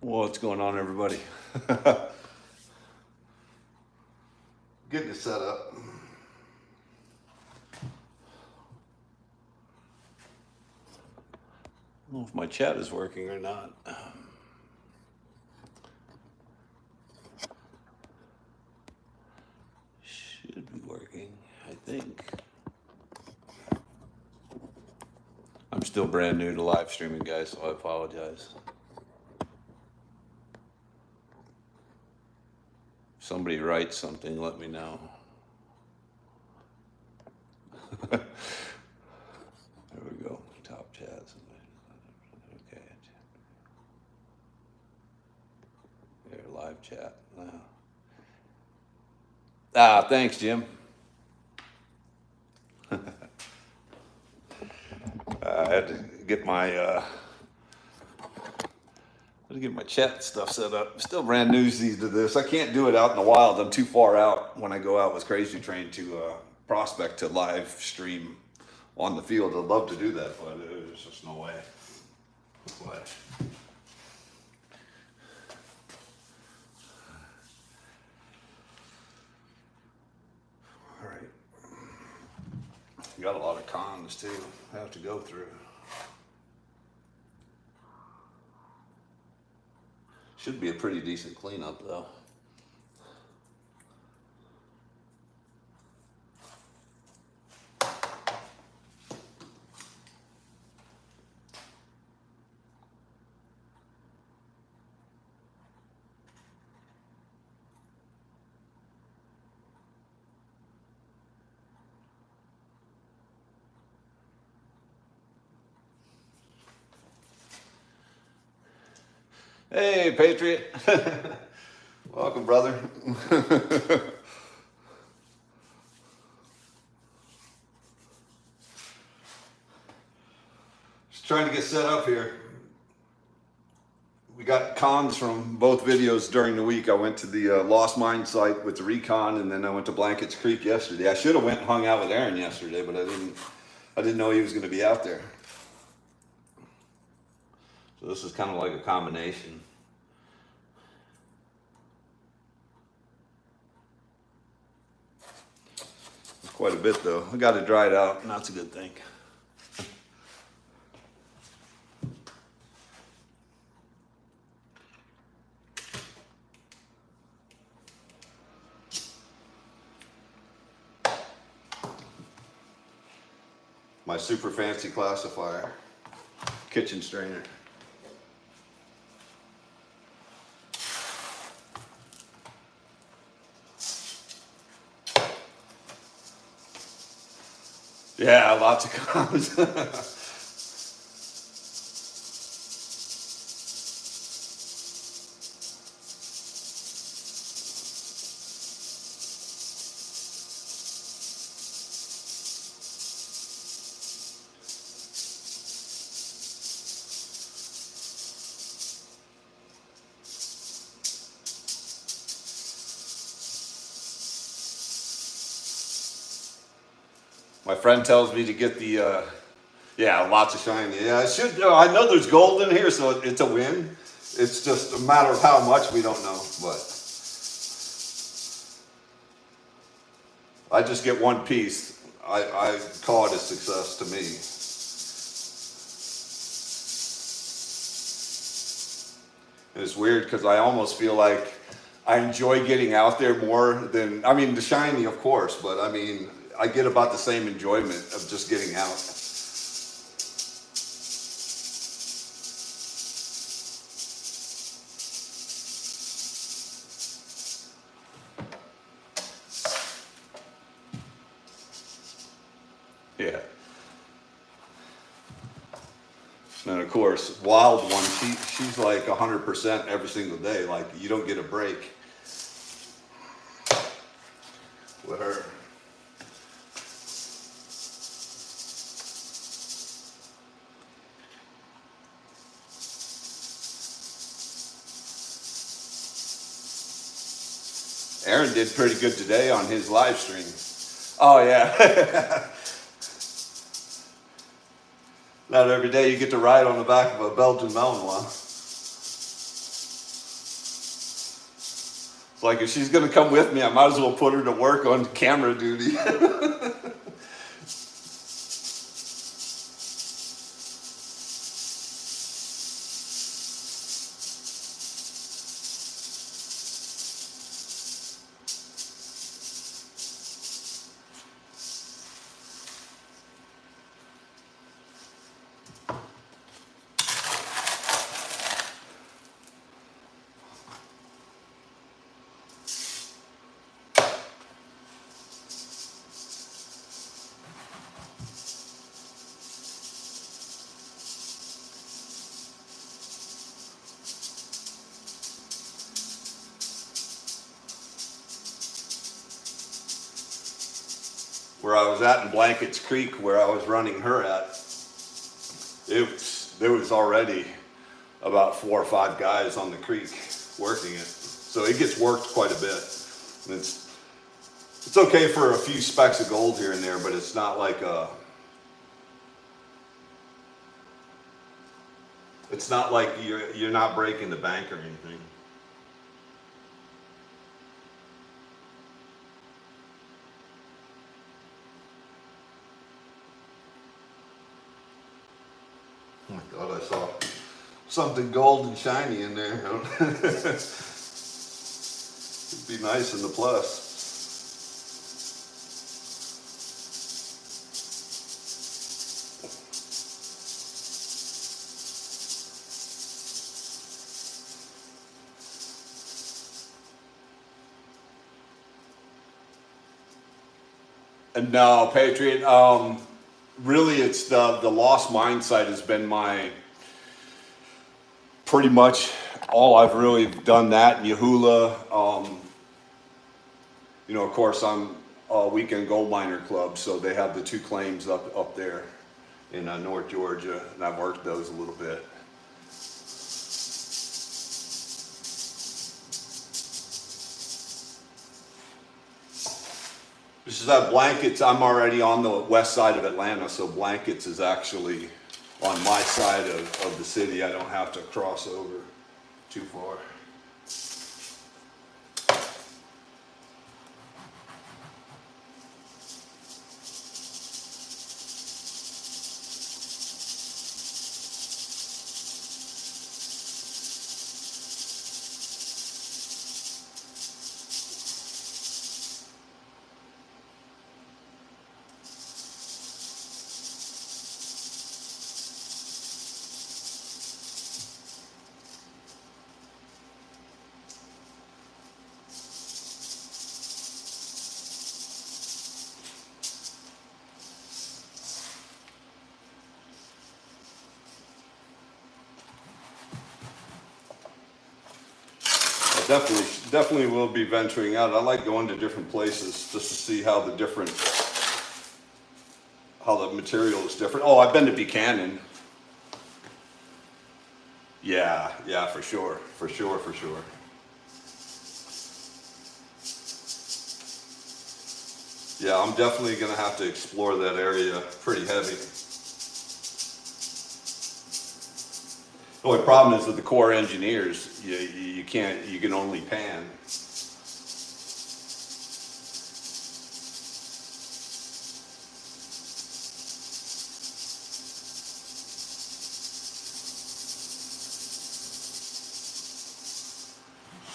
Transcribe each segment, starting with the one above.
What's going on, everybody? Getting it set up. I don't know if my chat is working or not. Should be working, I think. I'm still brand new to live streaming, guys, so I apologize. If somebody writes something, let me know. There we go. Top chats. Okay. There, live chat. Thanks, Jim. I had to get my chat stuff set up. Still brand new to this. I can't do it out in the wild. I'm too far out when I go out with Crazy Train to prospect to live stream on the field. I'd love to do that, but there's just no way. But all right, you got a lot of cons too. I have to go through. Should be a pretty decent cleanup though. Hey, Patriot. Welcome, brother. Just trying to get set up here. We got cons from both videos during the week. I went to the Lost Mine site with the recon, and then I went to Blankets Creek yesterday. I should have went and hung out with Aaron yesterday, but I didn't know he was going to be out there. So this is kind of like a combination. It's quite a bit though. I got it dried out, and that's a good thing. My super fancy classifier, kitchen strainer. Yeah, lots of cons. My friend tells me to get the, yeah, lots of shiny. Yeah, I should. I know there's gold in here, so it's a win. It's just a matter of how much we don't know. But I just get one piece. I call it a success to me. And it's weird because I almost feel like I enjoy getting out there more than, I mean, the shiny, of course, but I mean, I get about the same enjoyment of just getting out. Yeah. And of course, wild one, she's like 100% every single day. Like you don't get a break with her. Aaron did pretty good today on his live stream. Oh yeah. Not every day you get to ride on the back of a Belgian mountain lion. It's like if she's gonna come with me, I might as well put her to work on camera duty. Where I was at in Blankets Creek, where I was running her at, there was already about 4 or 5 guys on the creek working it. So it gets worked quite a bit. And it's okay for a few specks of gold here and there, but it's not like it's not like you're not breaking the bank or anything. Oh my God, I saw something gold and shiny in there. It'd be nice in the plus. No, Patriot. Really, it's the Lost Mine site has been my pretty much all I've really done. That and Yahula. You know, of course, I'm a Weekend Gold Miner Club, so they have the 2 claims up there in North Georgia, and I've worked those a little bit. This is that Blankets. I'm already on the west side of Atlanta, so Blankets is actually on my side of the city. I don't have to cross over too far. Definitely will be venturing out. I like going to different places just to see how the material is different. Oh, I've been to Buchanan. Yeah, for sure. Yeah, I'm definitely gonna have to explore that area pretty heavy. The only problem is with the Corps engineers, you can only pan.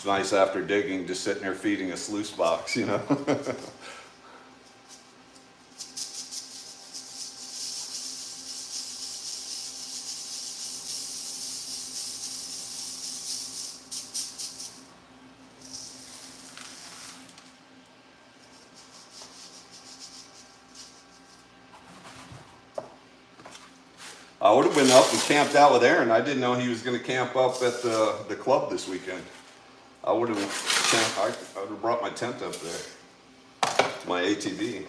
It's nice after digging, just sitting there feeding a sluice box, you know. I would have been up and camped out with Aaron. I didn't know he was going to camp up at the club this weekend. I would have I would have brought my tent up there, my ATV.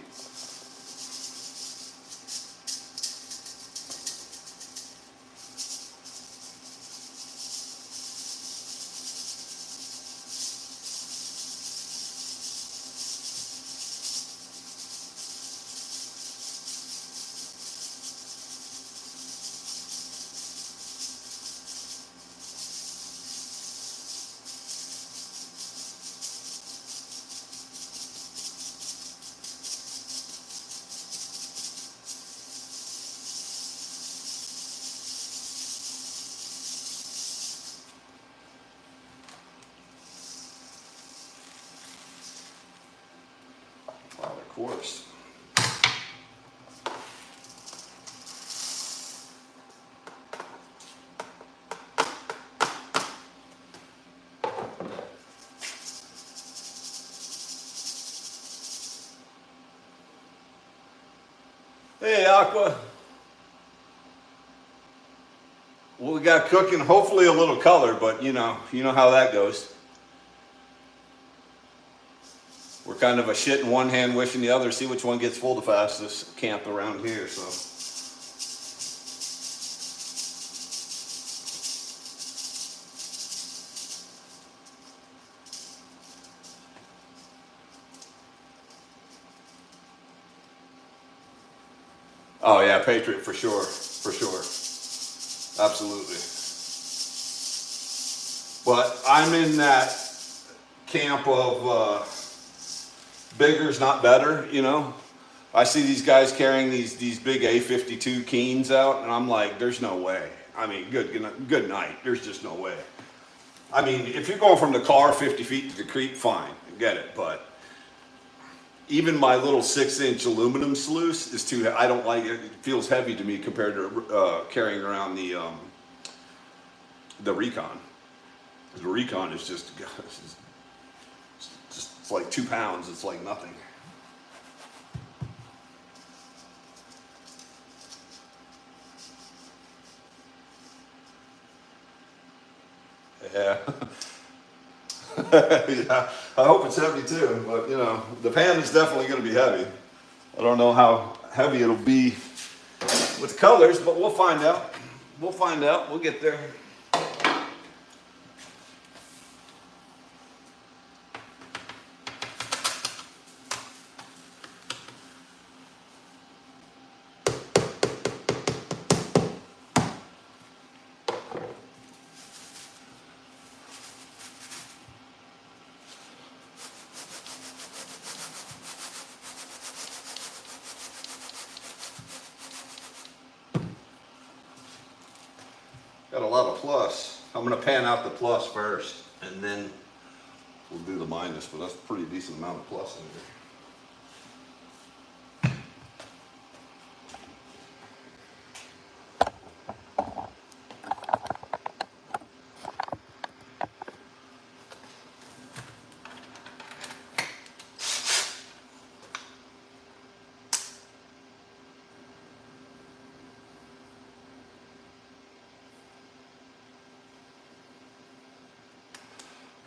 Wow, of course. Hey, Aqua. Well, we got cooking, hopefully a little color, but you know how that goes. We're kind of a shit in one hand, wishing the other, see which one gets full the fastest camp around here, so. Oh yeah, Patriot for sure, absolutely. But I'm in that camp of bigger's not better, you know. I see these guys carrying these big A52 Keens out, and I'm like, there's no way. I mean, good night. There's just no way. I mean, if you're going from the car 50 feet to the creek, fine, I get it, but even my little 6-inch aluminum sluice is too. I don't like it. It feels heavy to me compared to carrying around the Recon. The Recon is just it's like 2 pounds. It's like nothing. Yeah. Yeah, I hope it's heavy too, but you know, the pan is definitely going to be heavy. I don't know how heavy it'll be with colors, but we'll find out. We'll find out. We'll get there. Got a lot of plus. I'm going to pan out the plus first, and then we'll do the minus, but that's a pretty decent amount of plus in here.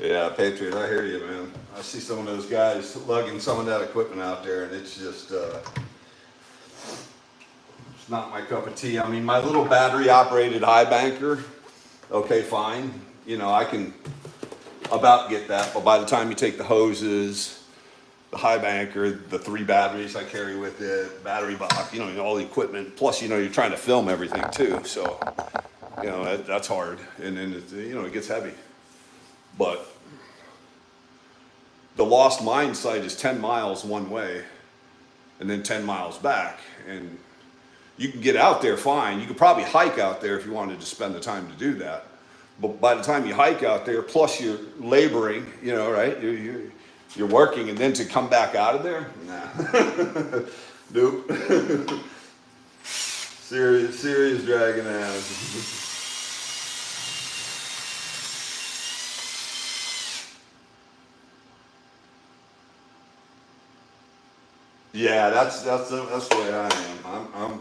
Yeah, Patriot, I hear you, man. I see some of those guys lugging some of that equipment out there, and it's just, it's not my cup of tea. I mean, my little battery-operated high banker, okay, fine. You know, I can about get that, but by the time you take the hoses, the high banker, the 3 batteries I carry with it, battery box, you know, all the equipment, plus, you know, you're trying to film everything too, so, you know, that's hard, and then, you know, it gets heavy. But the Lost Mine site is 10 miles one way and then 10 miles back. And you can get out there fine. You could probably hike out there if you wanted to spend the time to do that. But by the time you hike out there, plus you're laboring, you know, right? You're working, and then to come back out of there, nah, nope. Serious dragging ass. Yeah, that's the way I am.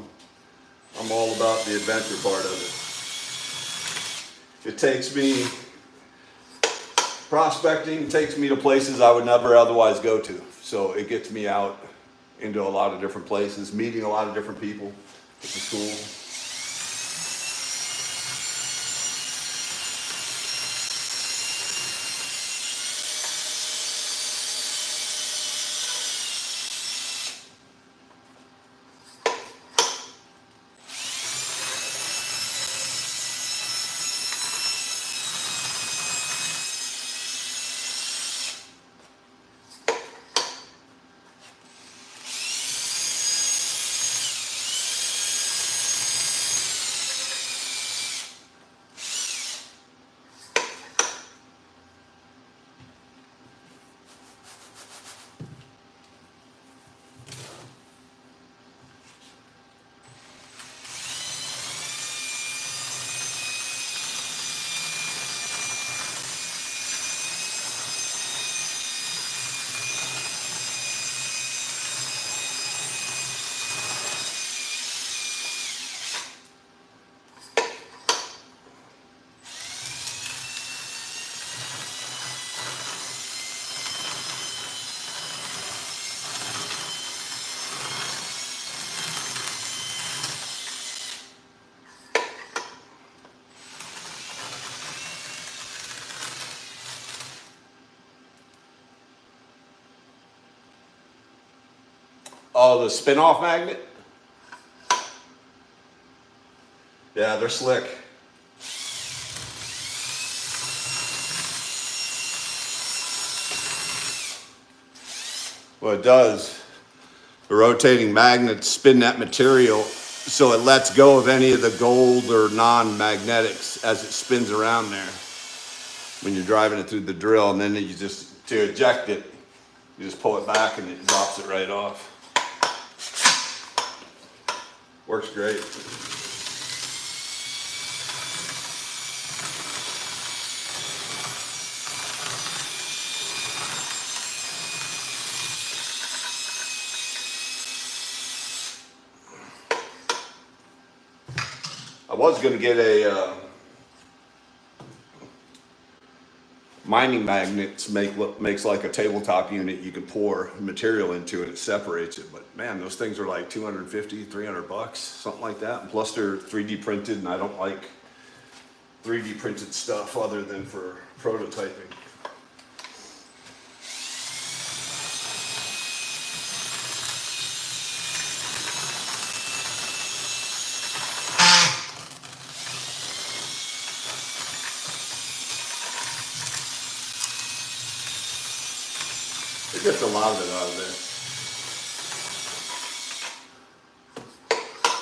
I'm all about the adventure part of it. It takes me prospecting takes me to places I would never otherwise go to. So it gets me out into a lot of different places, meeting a lot of different people, which is cool. Oh, the spin-off magnet? Yeah, they're slick. What it does, the rotating magnets spin that material so it lets go of any of the gold or non-magnetics as it spins around there when you're driving it through the drill, and then you just, to eject it, you just pull it back and it drops it right off. Works great. I was going to get a mining magnets makes like a tabletop unit you can pour material into and it separates it, but man, those things are like 250 $300, something like that, and plus they're 3D printed, and I don't like 3D printed stuff other than for prototyping. It gets a lot of it out of there.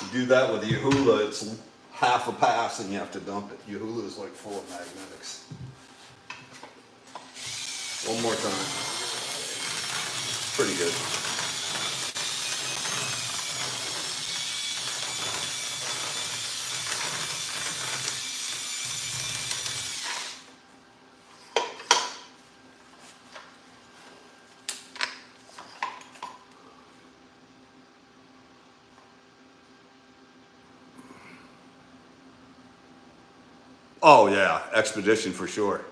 You do that with Yahula, it's half a pass and you have to dump it. Yahula is like full of magnetics. One more time. Pretty good. Oh yeah, Expedition for sure.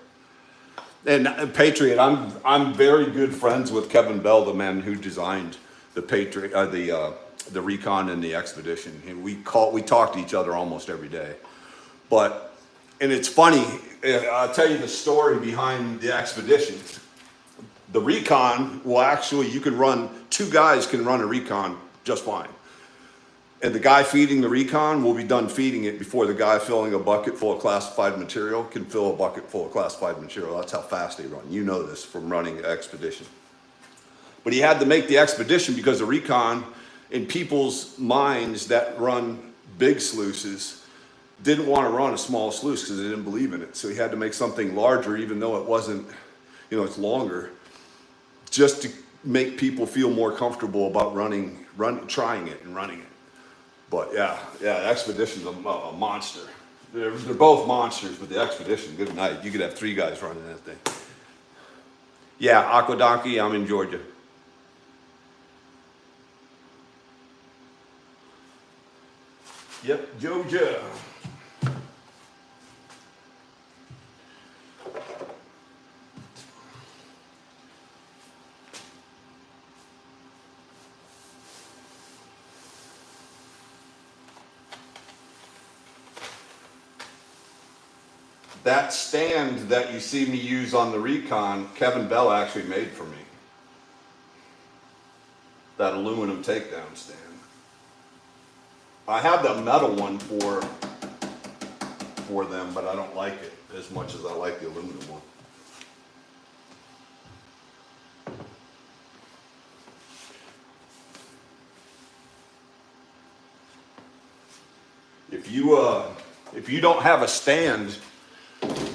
And Patriot, I'm very good friends with Kevin Bell, the man who designed the Patriot, the Recon and the Expedition. And we talk to each other almost every day. But and it's funny, I'll tell you the story behind the Expedition. The Recon will actually, two guys can run a Recon just fine. And the guy feeding the Recon will be done feeding it before the guy filling a bucket full of classified material can fill a bucket full of classified material. That's how fast they run. You know this from running Expedition. But he had to make the Expedition because the Recon, in people's minds that run big sluices, didn't want to run a small sluice because they didn't believe in it. So he had to make something larger, even though it wasn't, it's longer, just to make people feel more comfortable about trying it and running it. But yeah, Expedition's a monster. They're both monsters, but the Expedition, good night. You could have 3 guys running that thing. Yeah, Aquadonkey, I'm in Georgia. Yep, Georgia. That stand that you see me use on the Recon, Kevin Bell actually made for me. That aluminum takedown stand. I have the metal one for them, but I don't like it as much as I like the aluminum one. If you don't have a stand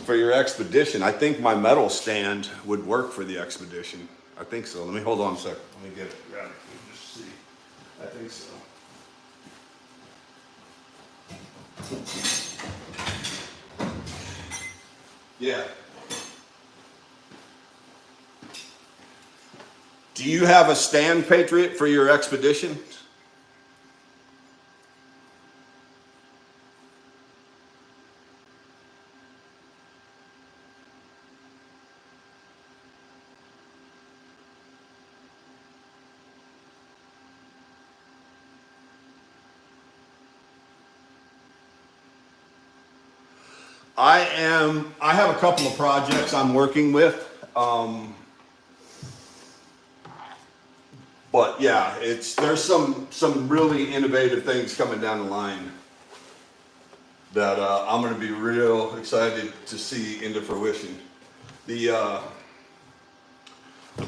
for your Expedition, I think my metal stand would work for the Expedition. I think so. Let me hold on a second. Let me get it. Grab it. Just see. I think so. Yeah. Do you have a stand, Patriot, for your Expedition? I have a couple of projects I'm working with. But yeah, there's some really innovative things coming down the line that I'm going to be real excited to see into fruition. The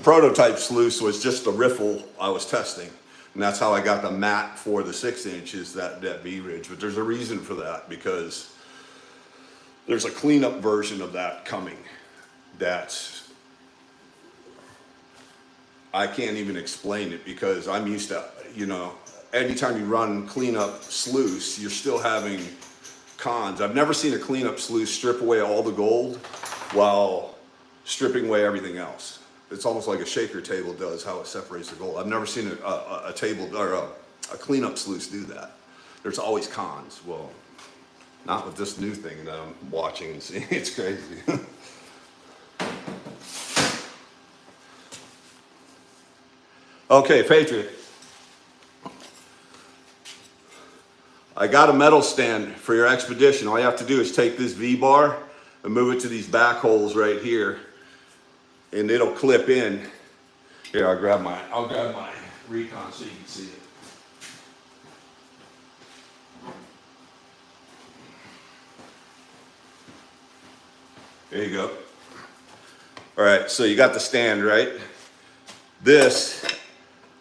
prototype sluice was just the riffle I was testing, and that's how I got the mat for the 6 inches, that V ridge. But there's a reason for that, because there's a cleanup version of that coming that's, I can't even explain it, because I'm used to, anytime you run cleanup sluice, you're still having cons. I've never seen a cleanup sluice strip away all the gold while stripping away everything else. It's almost like a shaker table does, how it separates the gold. I've never seen a table or a cleanup sluice do that. There's always cons. Well, not with this new thing that I'm watching and seeing. It's crazy. Okay, Patriot. I got a metal stand for your Expedition. All you have to do is take this V-bar and move it to these back holes right here, and it'll clip in. Here, I'll grab my Recon so you can see it. There you go. All right, so you got the stand, right? This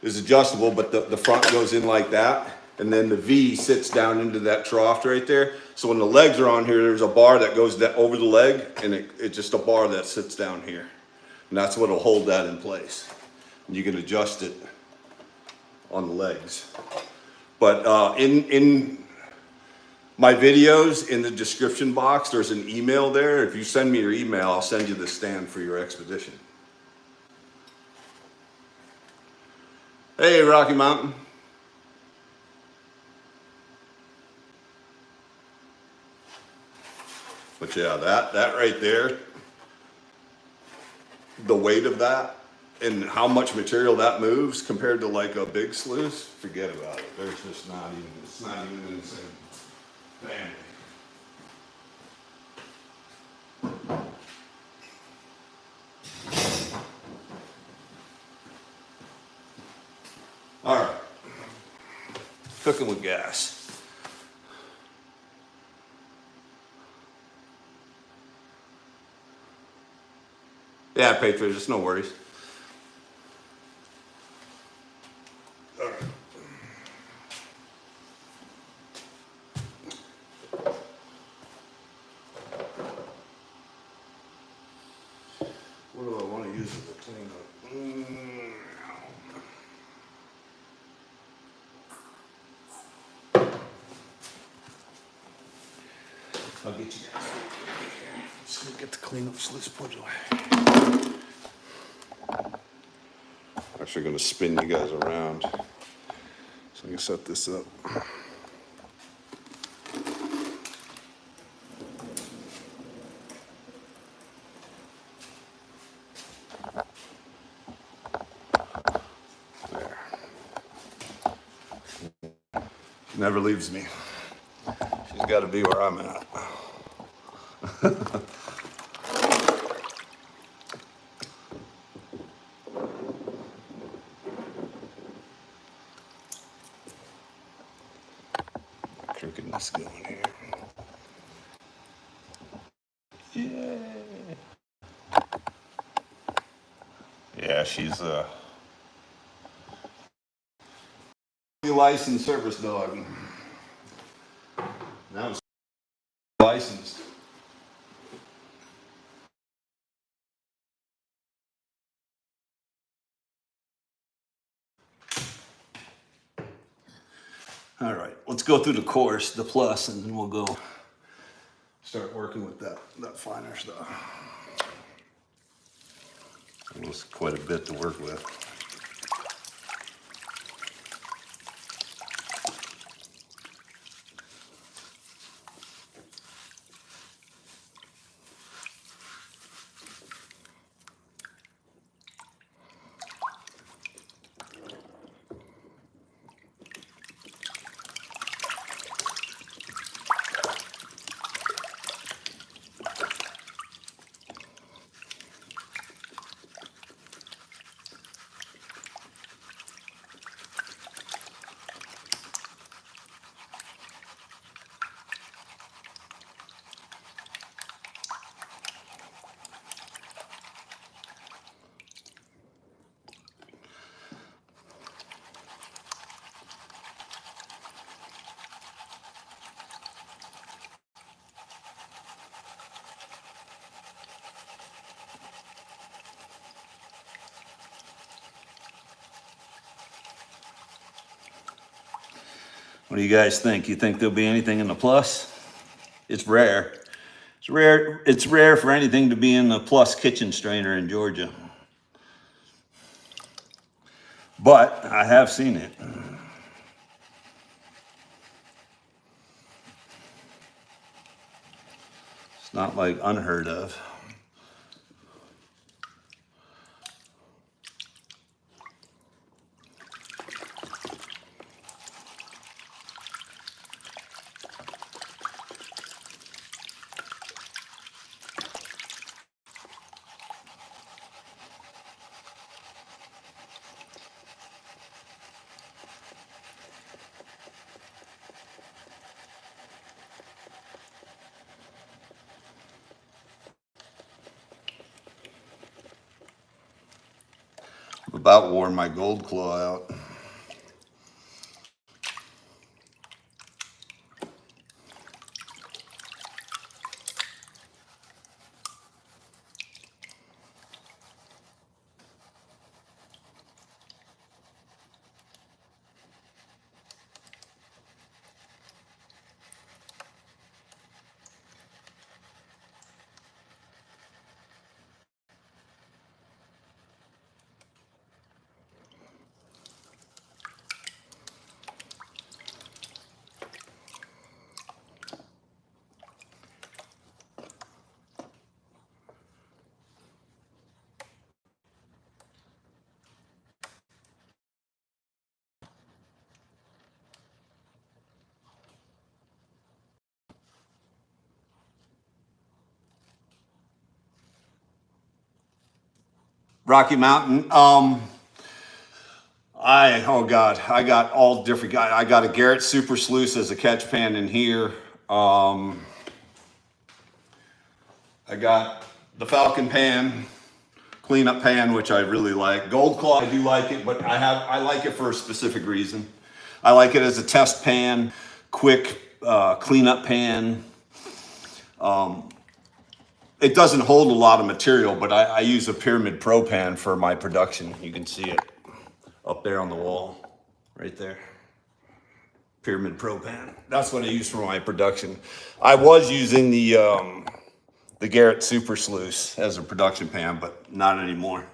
is adjustable, but the front goes in like that, and then the V sits down into that trough right there. So when the legs are on here, there's a bar that goes over the leg, and it's just a bar that sits down here. And that's what'll hold that in place. And you can adjust it on the legs. But in my videos, in the description box, there's an email there. If you send me your email, I'll send you the stand for your Expedition. Hey, Rocky Mountain. But yeah, that right there, the weight of that and how much material that moves compared to like a big sluice, forget about it. There's just it's not even in the same family. All right, cooking with gas. Yeah, Patriot, just no worries. All right. this is a cleanup. I'll get you guys. Just gonna get the cleanup sluice put away. Actually gonna spin you guys around. So I can set this up. There. She never leaves me. She's gotta be where I'm at. Crookedness going here. Yeah. Yeah, she's licensed service dog. Now it's licensed. All right, let's go through the course, the plus, and then we'll go start working with that finer stuff. There's quite a bit to work with. What do you guys think? You think there'll be anything in the plus? It's rare. It's rare. It's rare for anything to be in the plus kitchen strainer in Georgia. But I have seen it. It's not like unheard of. About wore my gold claw out. Rocky Mountain. Oh God, I got all different guys. I got a Garrett Super Sluice as a catch pan in here. I got the Falcon pan, cleanup pan, which I really like. Gold Claw, I do like it, but I like it for a specific reason. I like it as a test pan, quick cleanup pan. It doesn't hold a lot of material, but I use a Pyramid Pro pan for my production. You can see it up there on the wall, right there. Pyramid Pro pan. That's what I use for my production. I was using the Garrett Super Sluice as a production pan, but not anymore.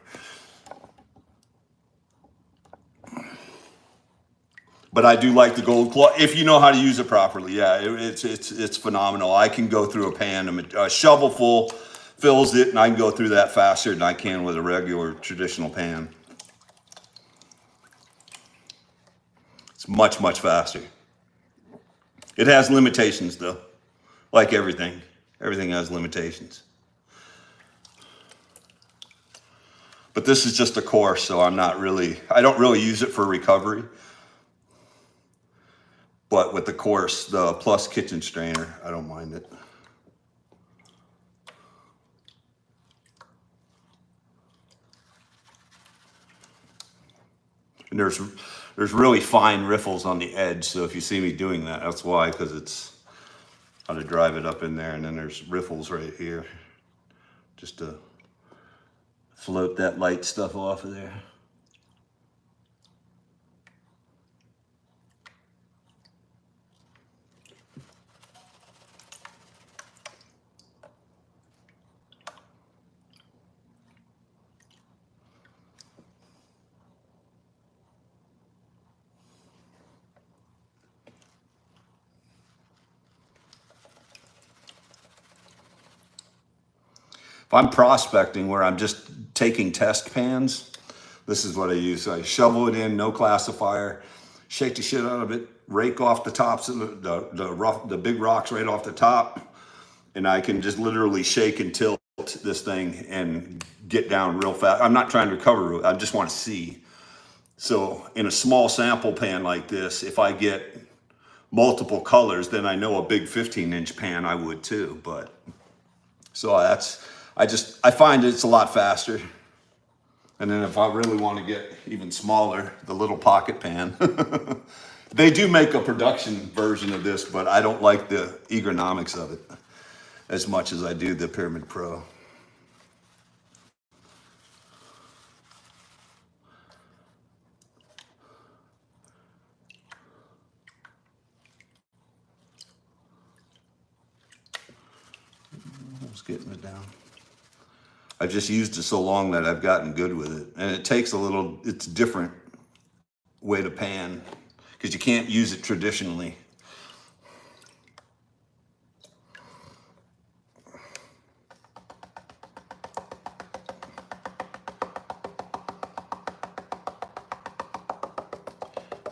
But I do like the gold claw if you know how to use it properly. Yeah, it's phenomenal. I can go through a pan, a shovel full fills it, and I can go through that faster than I can with a regular traditional pan. It's much, much faster. It has limitations though, like everything. Everything has limitations. But this is just a course, so I don't really use it for recovery. But with the course, the Plus kitchen strainer, I don't mind it. And there's really fine riffles on the edge, so if you see me doing that, that's why, because it's how to drive it up in there, and then there's riffles right here, just to float that light stuff off of there. If I'm prospecting where I'm just taking test pans, this is what I use. I shovel it in, no classifier, shake the shit out of it, rake off the tops of the big rocks right off the top, and I can just literally shake and tilt this thing and get down real fast. I'm not trying to recover, I just want to see. So in a small sample pan like this, if I get multiple colors, then I know a big 15-inch pan I would too. But so I find it's a lot faster. And then if I really want to get even smaller, the little pocket pan. They do make a production version of this, but I don't like the ergonomics of it as much as I do the Pyramid Pro. Just getting it down. I've just used it so long that I've gotten good with it. And it takes it's a different way to pan because you can't use it traditionally.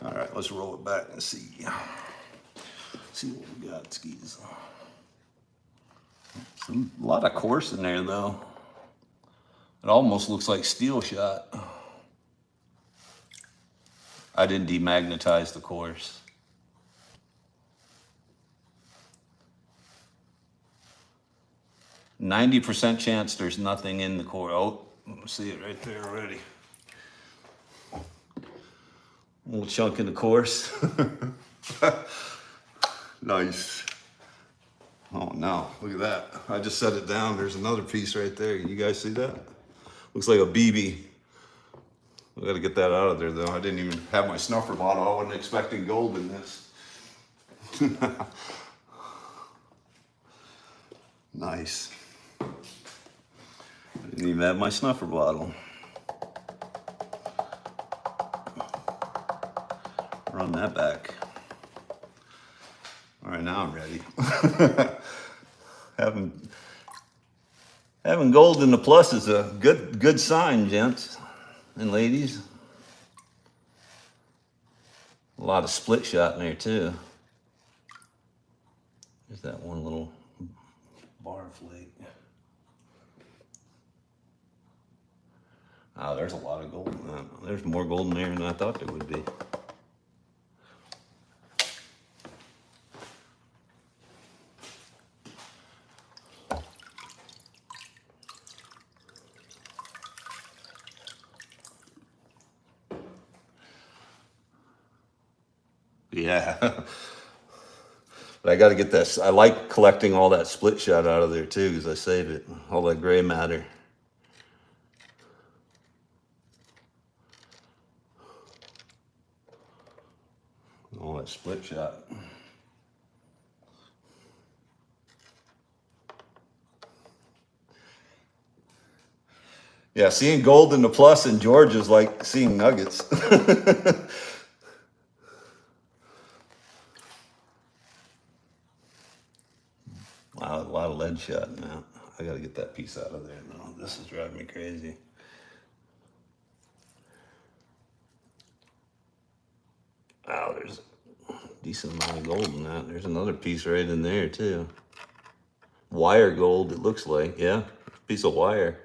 All right, let's roll it back and see what we got, skis. A lot of coarse in there though. It almost looks like steel shot. I didn't demagnetize the course. %90 chance there's nothing in the core. Oh, see it right there already. A little chunk in the course. Nice. Oh no, look at that. I just set it down. There's another piece right there. You guys see that? Looks like a BB. I gotta get that out of there though. I didn't even have my snuffer bottle. I wasn't expecting gold in this. Nice. I didn't even have my snuffer bottle. Run that back. All right, now I'm ready. Having gold in the plus is a good sign, gents and ladies. A lot of split shot in there too. There's that one little bar flake. Oh, there's a lot of gold in that. There's more gold in there than I thought there would be. Yeah. But I got to get that. I like collecting all that split shot out of there too, because I save it, all that gray matter. All that split shot. Yeah, seeing gold in the plus in Georgia is like seeing nuggets. Wow, a lot of lead shot now. I got to get that piece out of there now. This is driving me crazy. Wow, there's a decent amount of gold in that. There's another piece right in there too. Wire gold, it looks like. Yeah, piece of wire.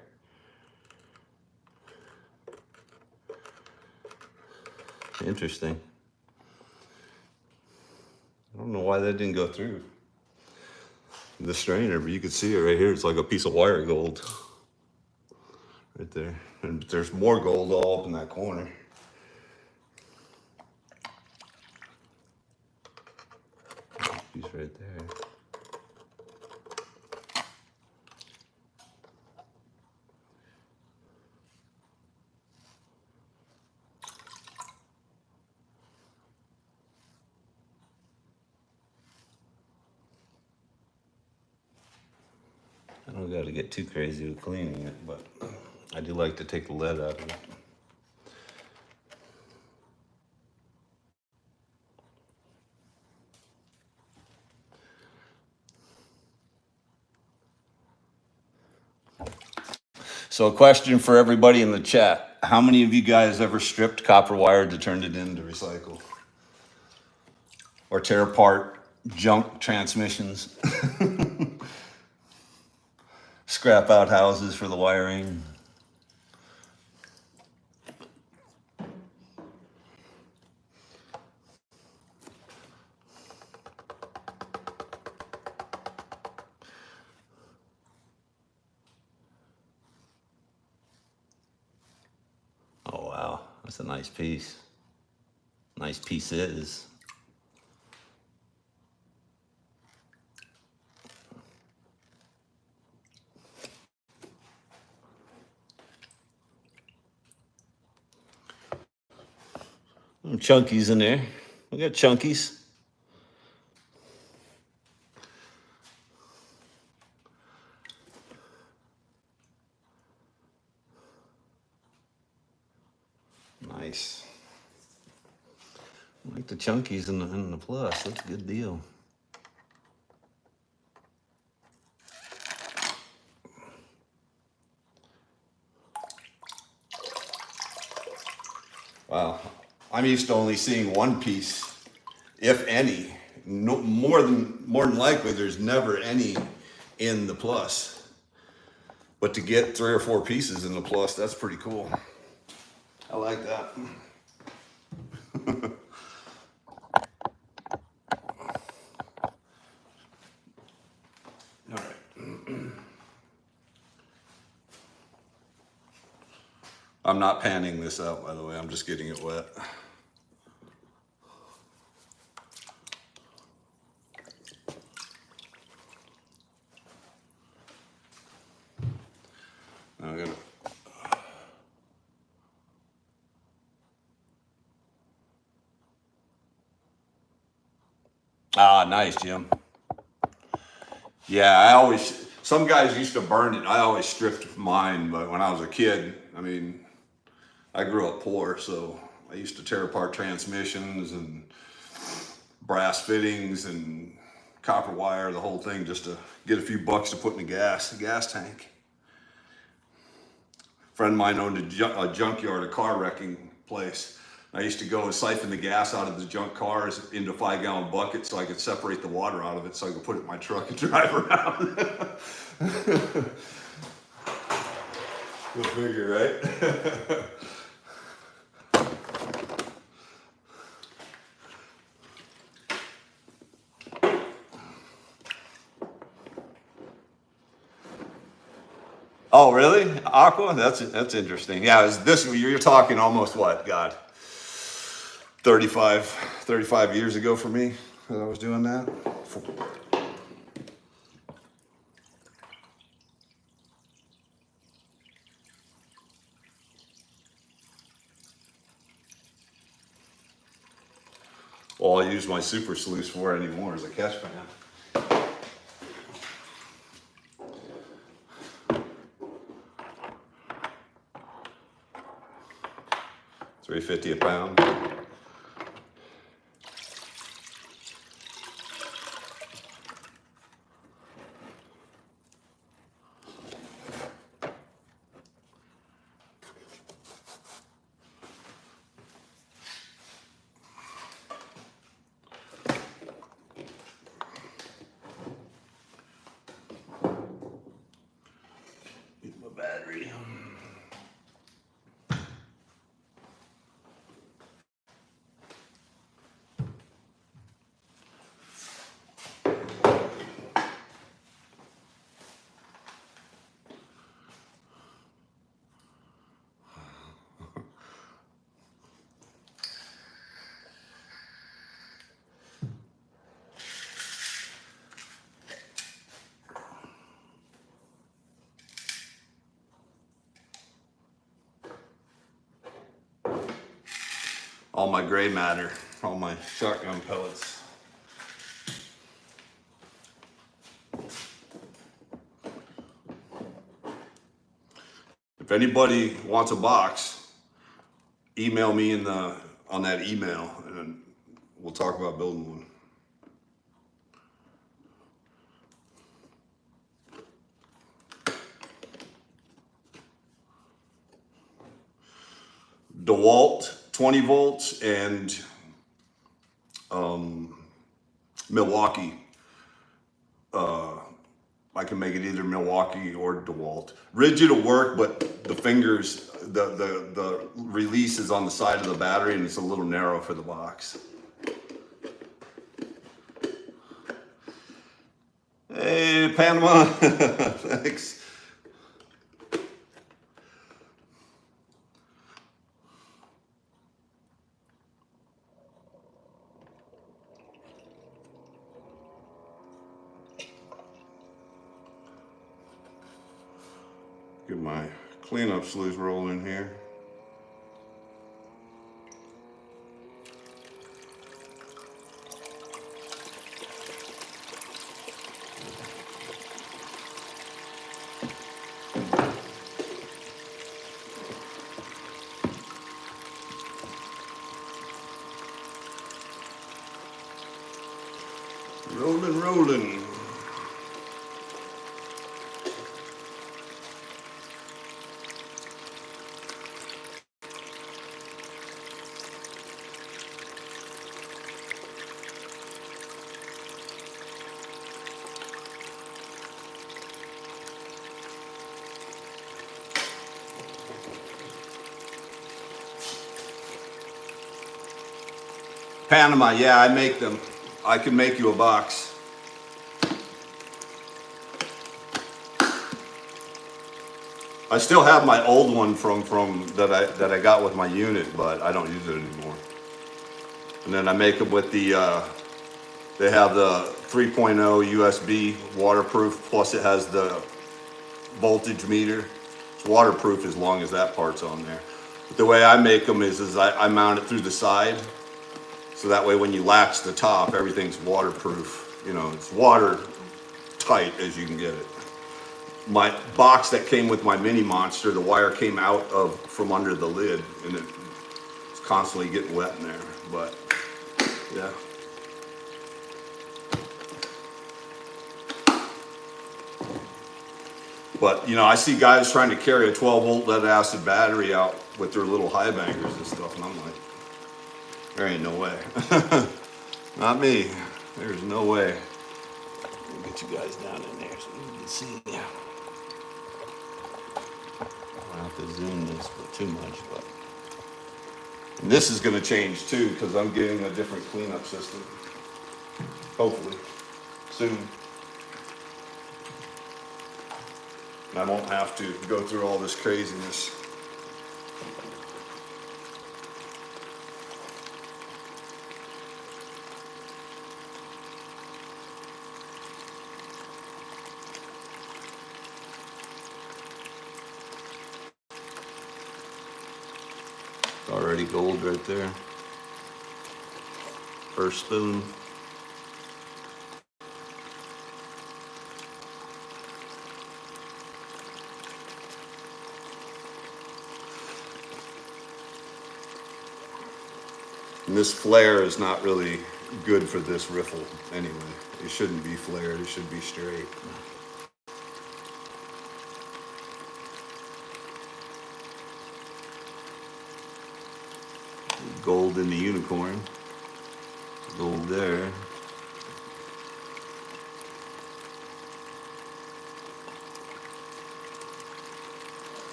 Interesting. I don't know why that didn't go through the strainer, but you can see it right here. It's like a piece of wire gold right there. And there's more gold all up in that corner. Piece right there. I don't got to get too crazy with cleaning it, but I do like to take the lead out of it. So a question for everybody in the chat. How many of you guys ever stripped copper wire to turn it into recycle? Or tear apart junk transmissions? Scrap out houses for the wiring? Oh wow, that's a nice piece. Nice piece is. Some chunkies in there. We got chunkies. Nice. I like the chunkies in the plus. That's a good deal. Wow. I'm used to only seeing one piece, if any. No, more than likely, there's never any in the plus. But to get 3 or 4 pieces in the plus, that's pretty cool. I like that. All right. I'm not panning this out, by the way. I'm just getting it wet. I'm gonna. Ah, nice, Jim. Yeah, some guys used to burn it. I always stripped mine, but when I was a kid, I mean, I grew up poor, so I used to tear apart transmissions and brass fittings and copper wire, the whole thing, just to get a few bucks to put in the gas tank. A friend of mine owned a junkyard, a car wrecking place. I used to go and siphon the gas out of the junk cars into 5-gallon buckets so I could separate the water out of it so I could put it in my truck and drive around. Go figure, right? Oh, really? Aqua? That's interesting. Yeah, you're talking almost what, God, 35 years ago for me. as I was doing that. All I use my super sluice for anymore is a catch pan. 350 a pound. Get my battery. All my gray matter, all my shotgun pellets. If anybody wants a box, email me on that email and we'll talk about building one. DeWalt 20 volts and Milwaukee. I can make it either Milwaukee or DeWalt. Rigid will work, but the fingers, the release is on the side of the battery and it's a little narrow for the box. Hey, Panama, thanks. Get my cleanup sluice rolling here. Rolling, rolling. Panama, yeah, I make them. I can make you a box. I still have my old one from that I got with my unit, but I don't use it anymore. And then I make them with the they have the 3.0 USB waterproof, plus it has the voltage meter. It's waterproof as long as that part's on there. But the way I make them is I mount it through the side, so that way when you latch the top, everything's waterproof. You know, it's water tight as you can get it. My box that came with my mini monster, the wire came out from under the lid, and it's constantly getting wet in there. But yeah. But you know, I see guys trying to carry a 12-volt lead acid battery out with their little high bangers and stuff, and I'm like, there ain't no way. Not me. There's no way. We'll get you guys down in there so you can see. I don't have to zoom this too much, but and this is going to change too because I'm getting a different cleanup system. Hopefully, soon. And I won't have to go through all this craziness. already gold right there. First spoon. And this flare is not really good for this riffle anyway. It shouldn't be flared, it should be straight. Gold in the unicorn. Gold there.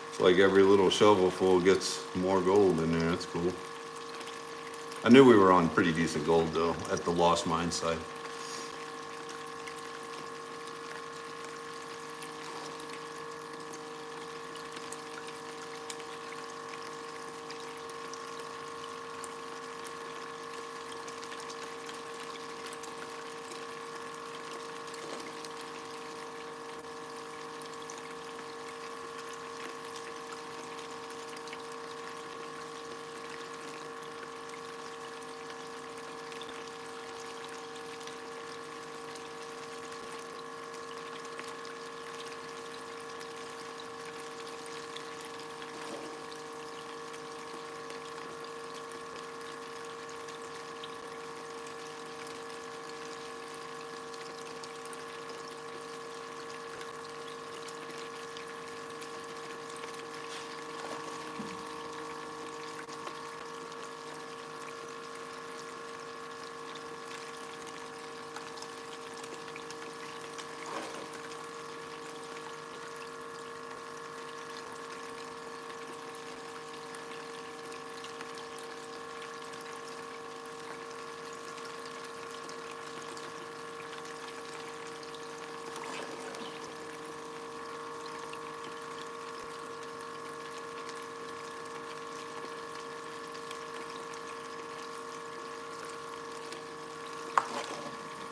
It's like every little shovelful gets more gold in there. That's cool. I knew we were on pretty decent gold though at the Lost Mine site.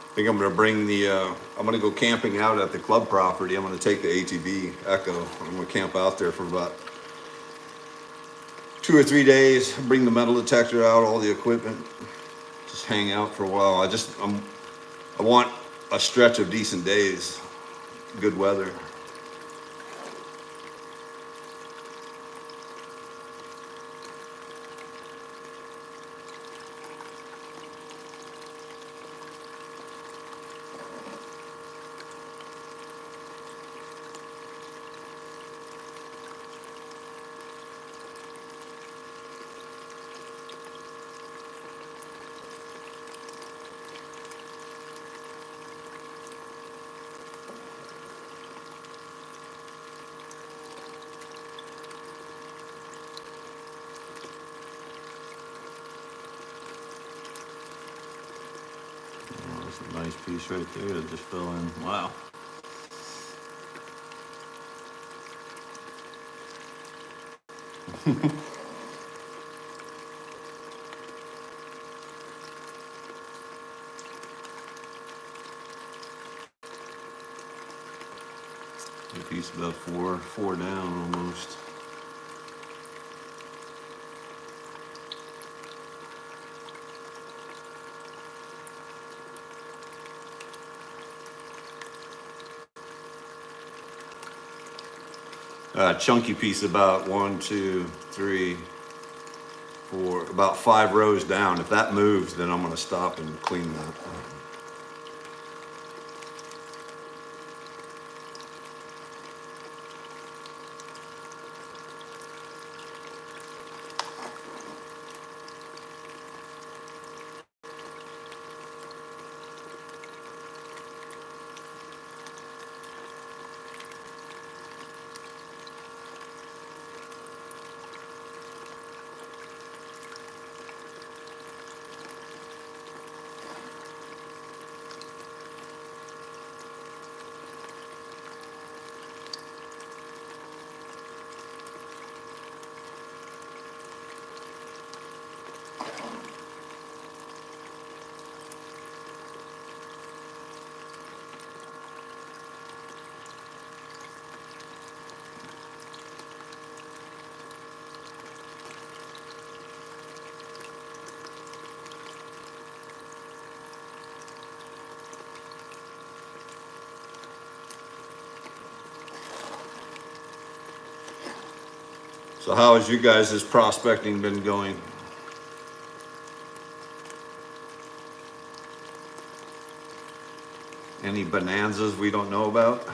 I think I'm gonna bring the, I'm gonna go camping out at the club property. I'm gonna take the ATV Echo. I'm gonna camp out there for about 2 or 3 days, bring the metal detector out, all the equipment, just hang out for a while. I want a stretch of decent days, good weather. That's a nice piece right there that just fell in. Wow. A piece about four down almost. Chunky piece about 1, 2, 3, 4, about 5 rows down. If that moves, then I'm gonna stop and clean that. So how has you guys' prospecting been going? Any bonanzas we don't know about?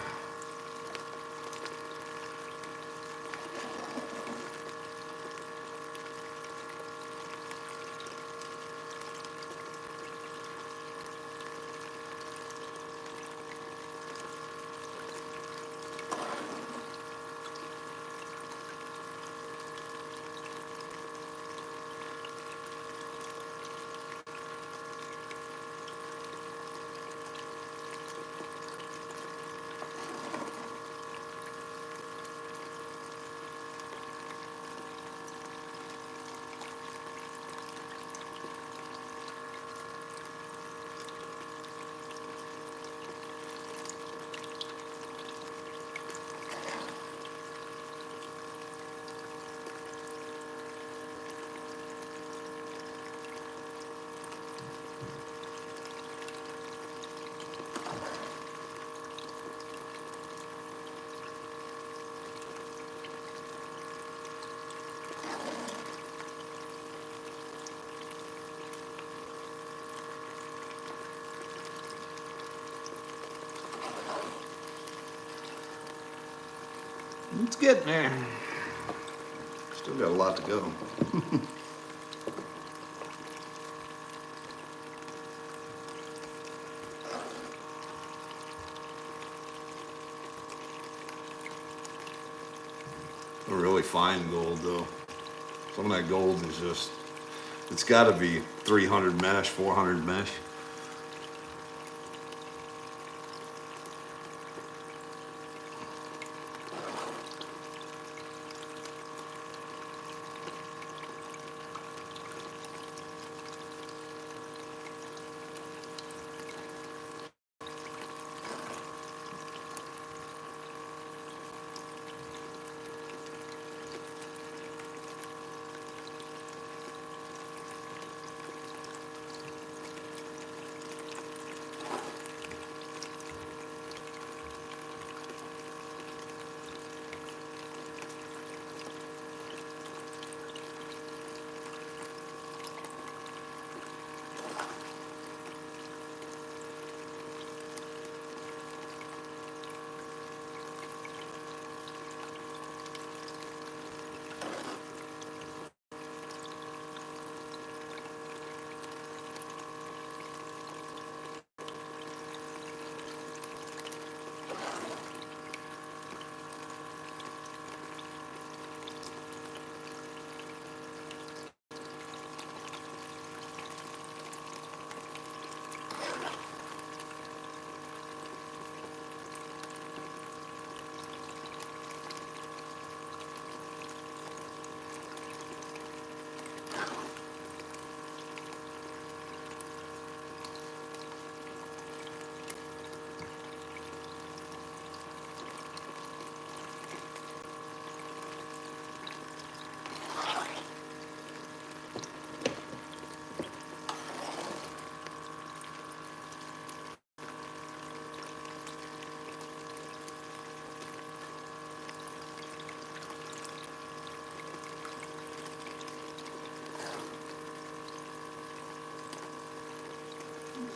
It's getting there. Still got a lot to go. A really fine gold though. Some of that gold is just, it's got to be 300 mesh, 400 mesh.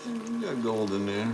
We got gold in there.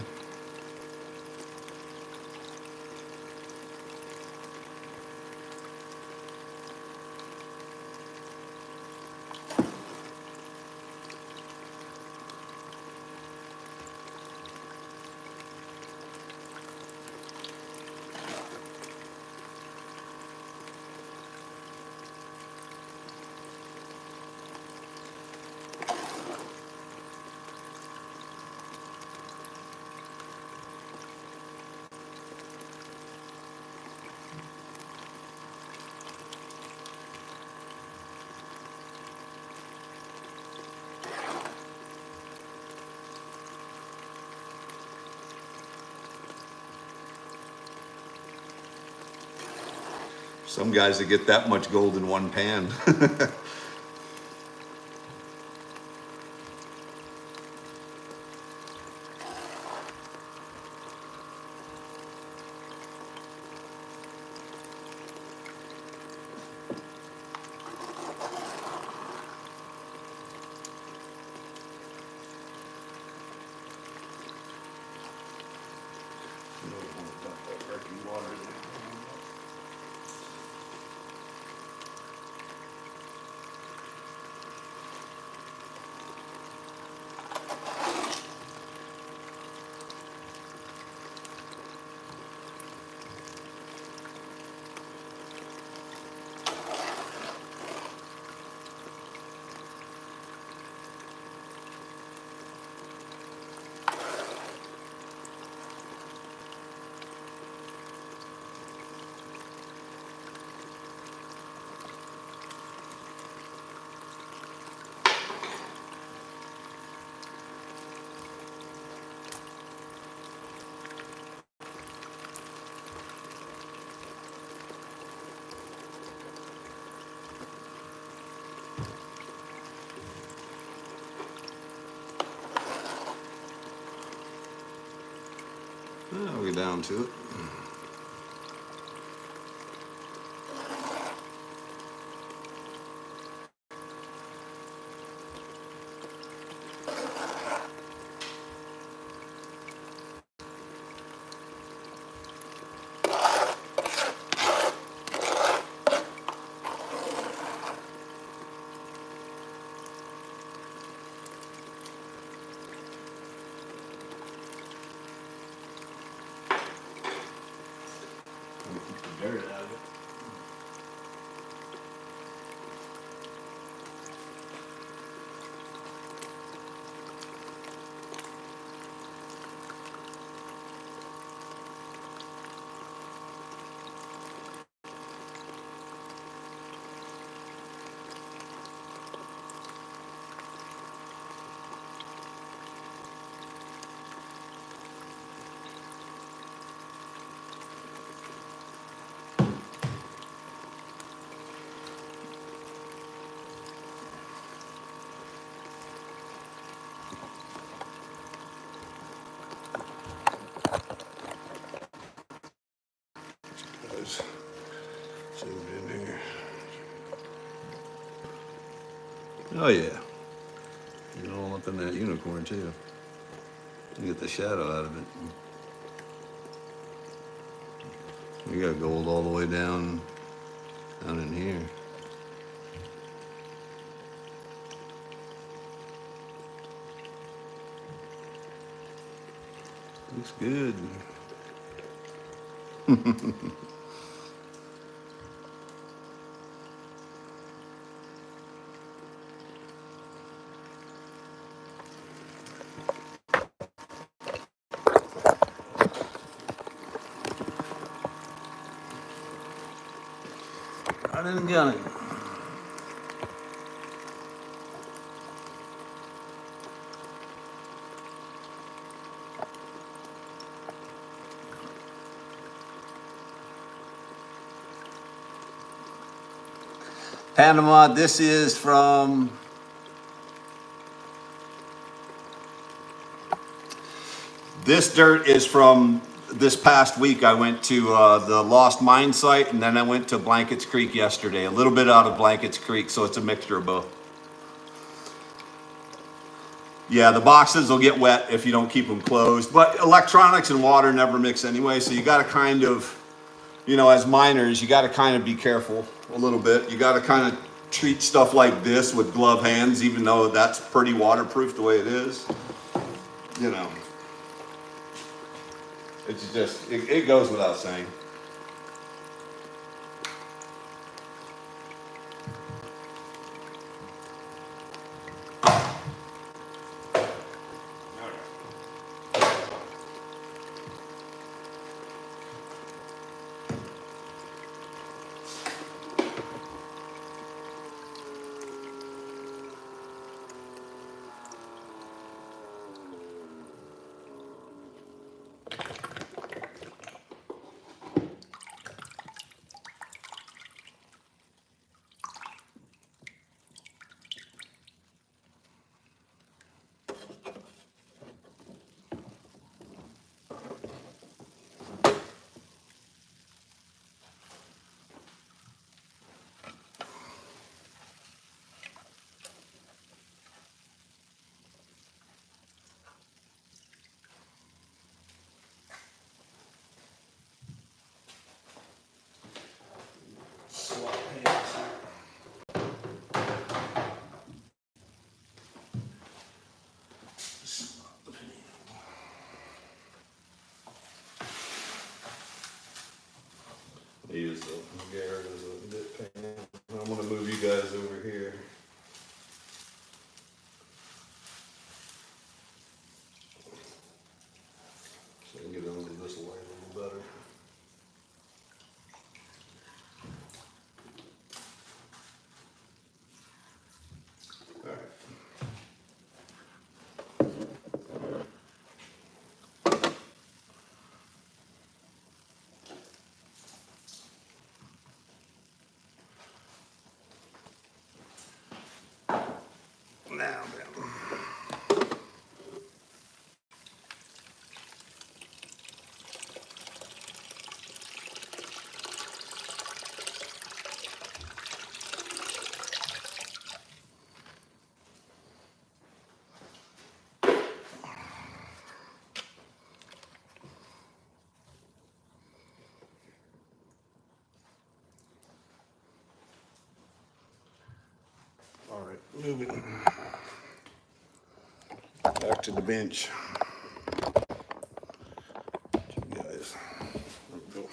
Some guys that get that much gold in one pan. I'll get down to it. Keep the dirt out of it. Guys, see it in here. Oh yeah, you're all up in that unicorn too. You get the shadow out of it. You got gold all the way down in here. Looks good. I didn't get it. Panama, this is from this dirt is from this past week. I went to the Lost Mine site, and then I went to Blankets Creek yesterday. A little bit out of Blankets Creek, so it's a mixture of both. Yeah, the boxes will get wet if you don't keep them closed, but electronics and water never mix anyway, so you got to kind of, as miners, you got to kind of be careful a little bit. You got to kind of treat stuff like this with glove hands, even though that's pretty waterproof the way it is. It's just, it goes without saying. Use the Garrett as a bit pan. I'm going to move you guys over here. So I can get under this light a little better. All right. moving. Back to the bench. You guys. There we go.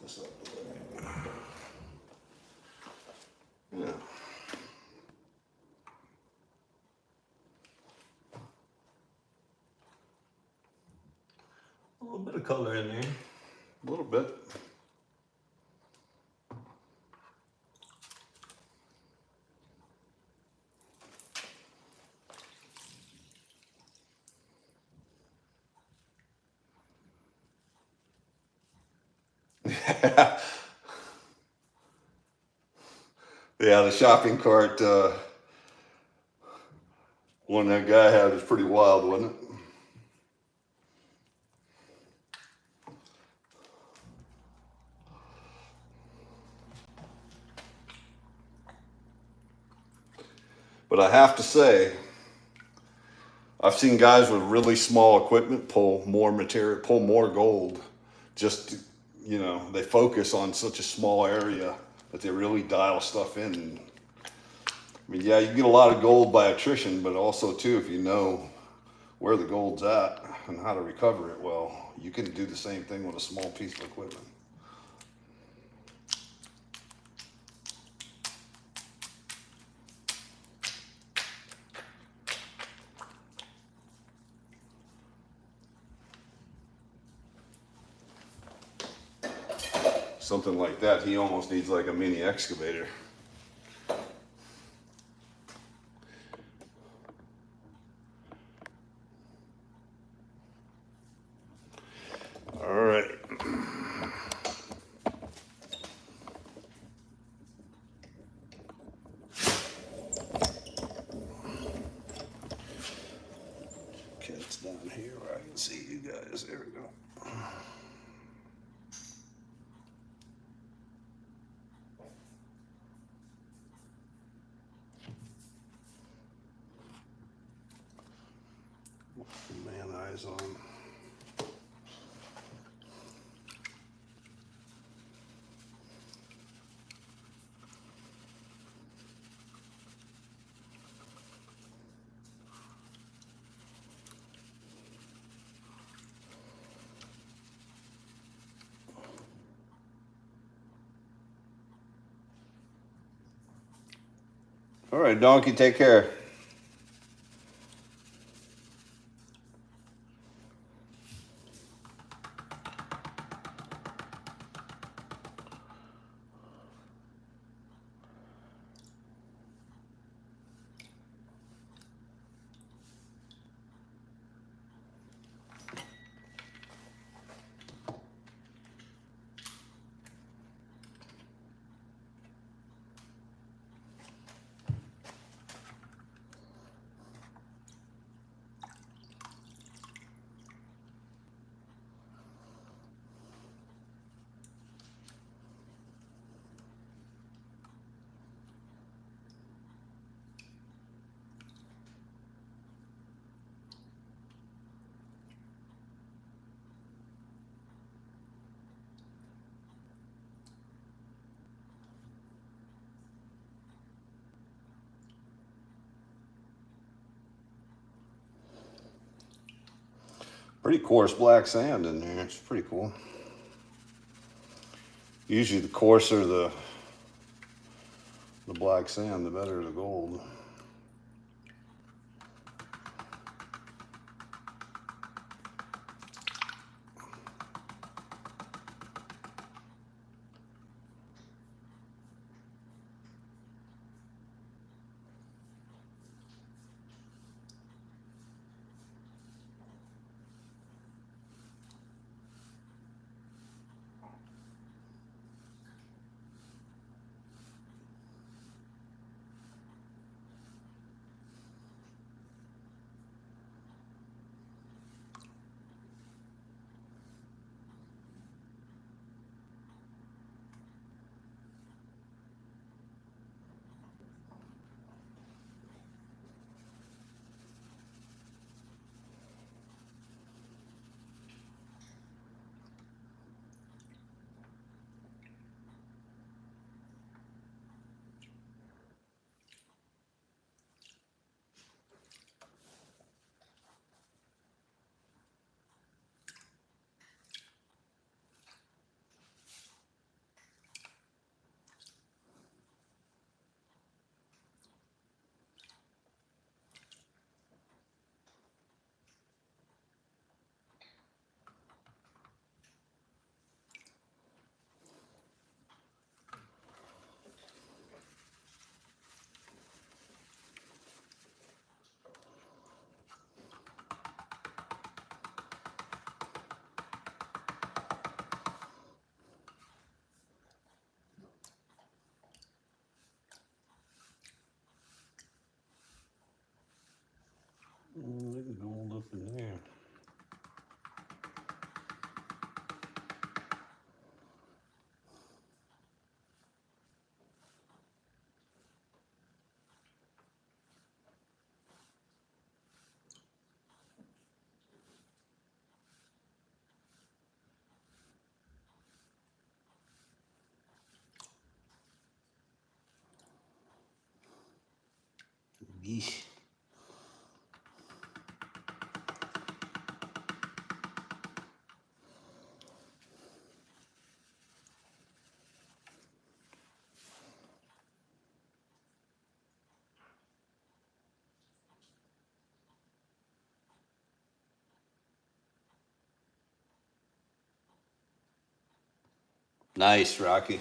This up the way. Yeah. A little bit of color in there. A little bit. Yeah, the shopping cart one that guy had was pretty wild, wasn't it? But I have to say, I've seen guys with really small equipment pull more material, pull more gold. Just, you know, they focus on such a small area that they really dial stuff in. I mean, yeah, you get a lot of gold by attrition, but also too, if you know where the gold's at and how to recover it well, you can do the same thing with a small piece of equipment. Something like that, he almost needs like a mini excavator. All right. Cat's down here where I can see you guys. There we go. Man, eyes on. All right, donkey, take care. Pretty coarse black sand in there. It's pretty cool. Usually the coarser the black sand, the better the gold. Yeesh. Nice, Rocky.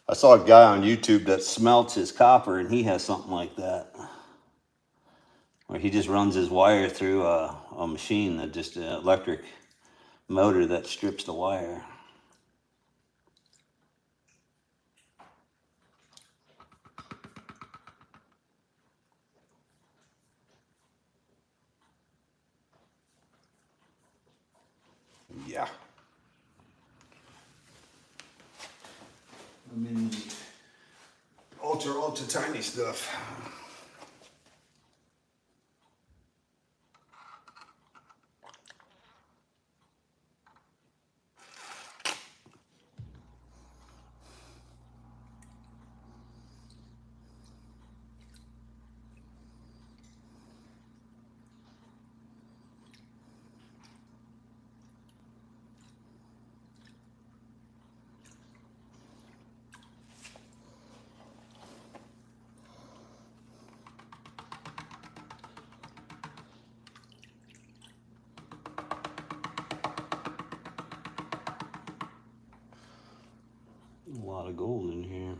I saw a guy on YouTube that smelts his copper, and he has something like that, where he just runs his wire through a machine that just an electric motor that strips the wire. Yeah. I mean, ultra tiny stuff. A lot of gold in here.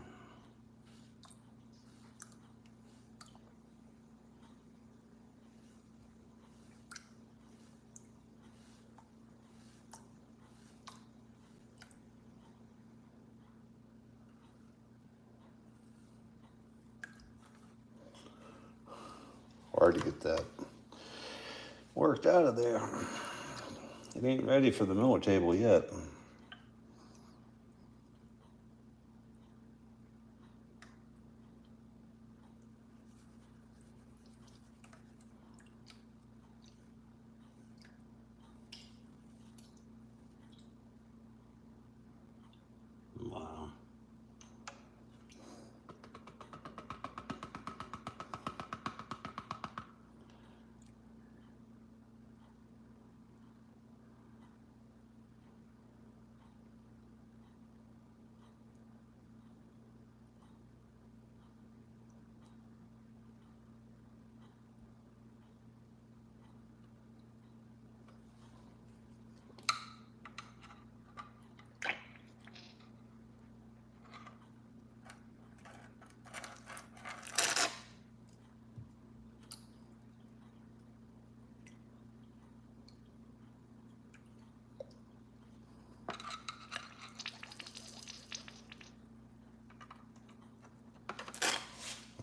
Hard to get that worked out of there. It ain't ready for the miller table yet. Wow.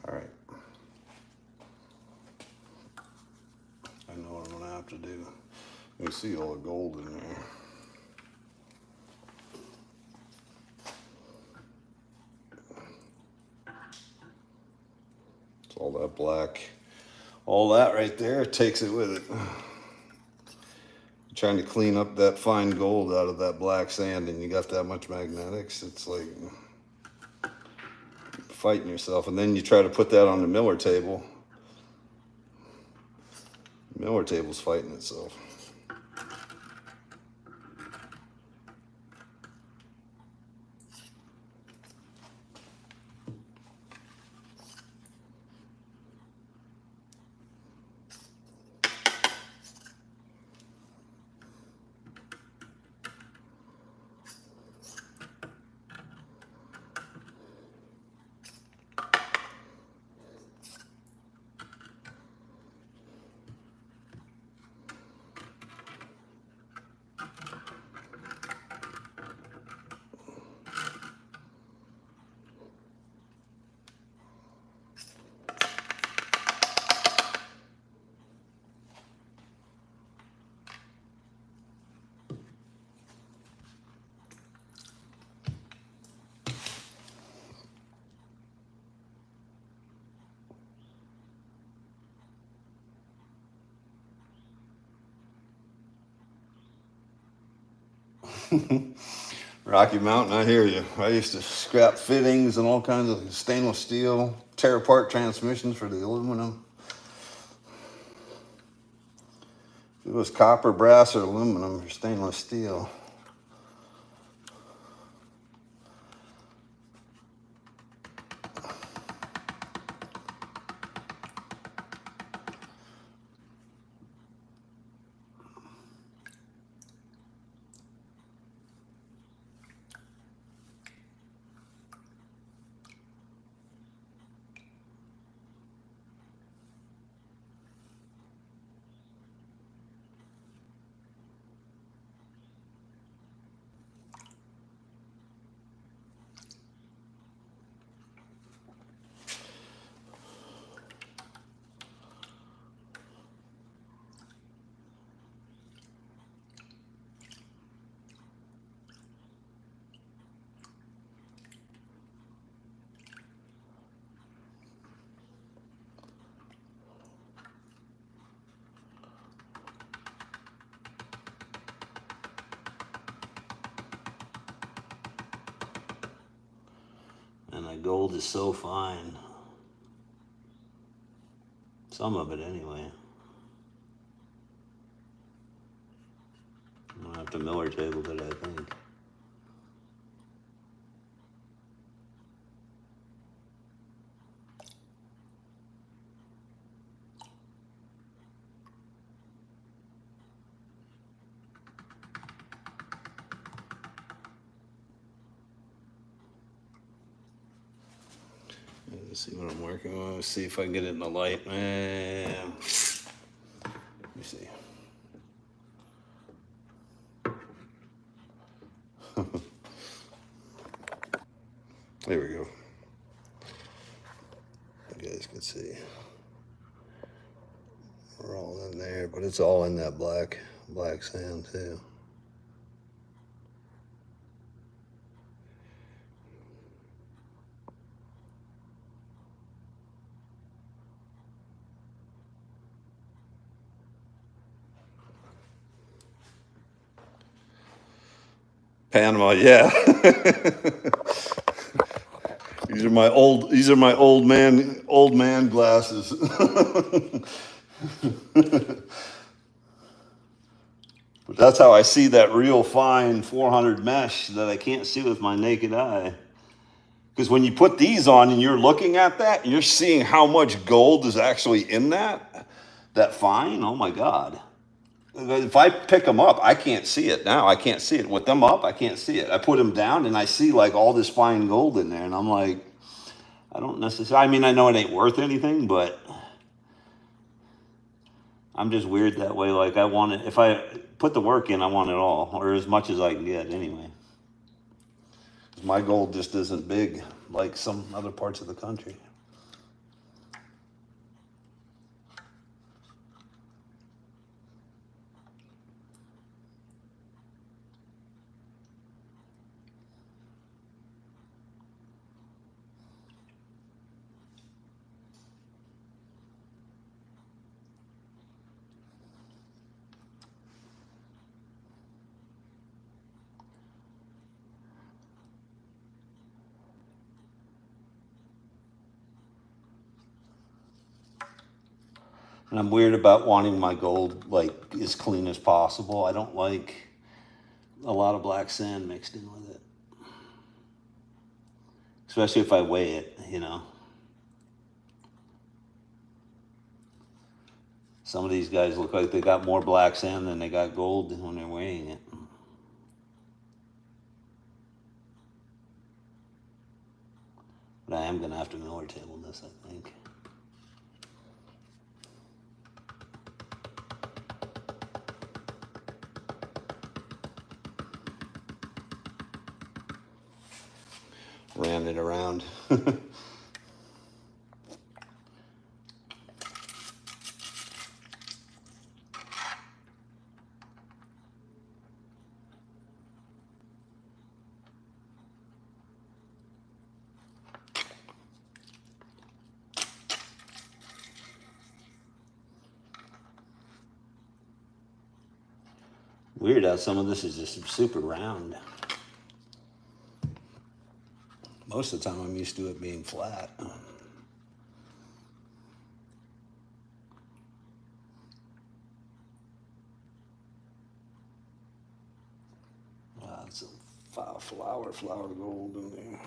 All right. I know what I'm gonna have to do. You see all the gold in there. It's all that black. All that right there takes it with it. Trying to clean up that fine gold out of that black sand and you got that much magnetics, it's like fighting yourself. And then you try to put that on the miller table. The miller table's fighting itself. Rocky Mountain, I hear you. I used to scrap fittings and all kinds of stainless steel, tear apart transmissions for the aluminum. If it was copper, brass, or aluminum, or stainless steel. And the gold is so fine. Some of it, anyway. I'm gonna have to Miller table it, I think. Let's see what I'm working on. Let's see if I can get it in the light. Let me see. There we go. You guys can see. We're all in there, but it's all in that black sand too. Panama, yeah. These are my old man glasses. But that's how I see that real fine 400 mesh that I can't see with my naked eye. Because when you put these on and you're looking at that, and you're seeing how much gold is actually in that fine, oh my God. If I pick them up, I can't see it now. I can't see it. With them up, I can't see it. I put them down and I see like all this fine gold in there. And I'm like, I don't necessarily, I mean, I know it ain't worth anything, but I'm just weird that way. Like I want it, if I put the work in, I want it all, or as much as I can get anyway. My gold just isn't big like some other parts of the country. And I'm weird about wanting my gold like as clean as possible. I don't like a lot of black sand mixed in with it. Especially if I weigh it, you know. Some of these guys look like they got more black sand than they got gold when they're weighing it. But I am going to have to Miller table this, I think. Ran it around. Weird how some of this is just super round. Most of the time I'm used to it being flat. It's a flower gold in there.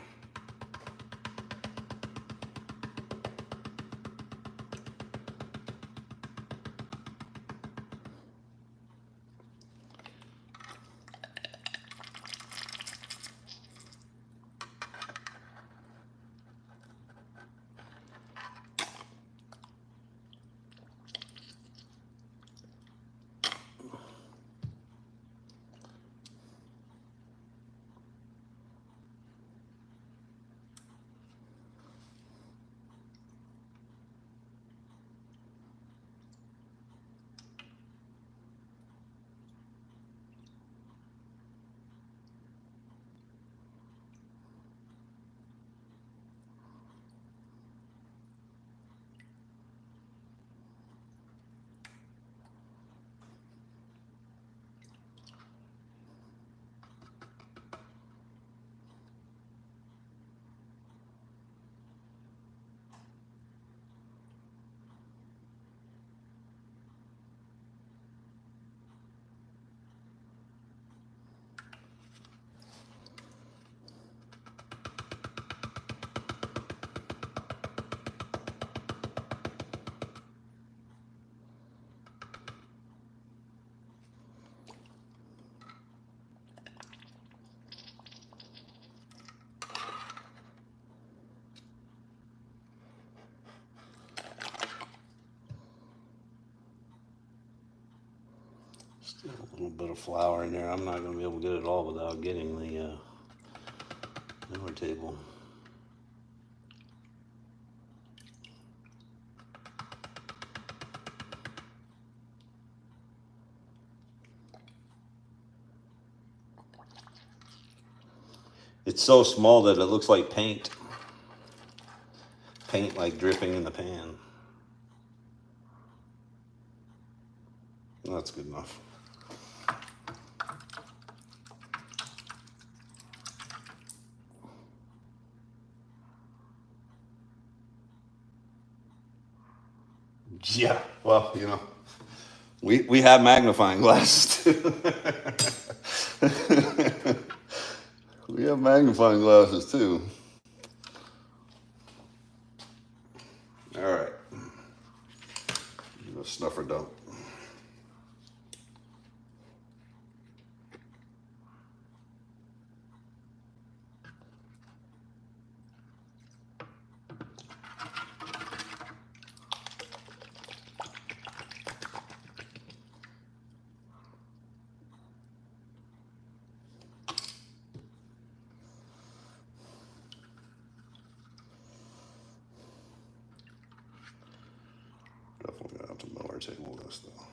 Still a little bit of flour in there. I'm not going to be able to get it all without getting the dinner table. It's so small that it looks like paint. Paint like dripping in the pan. That's good enough. Yeah, well, you know, we have magnifying glasses too. We have magnifying glasses too. All right. Snuffer dump. Definitely gonna have to mill our table with this though.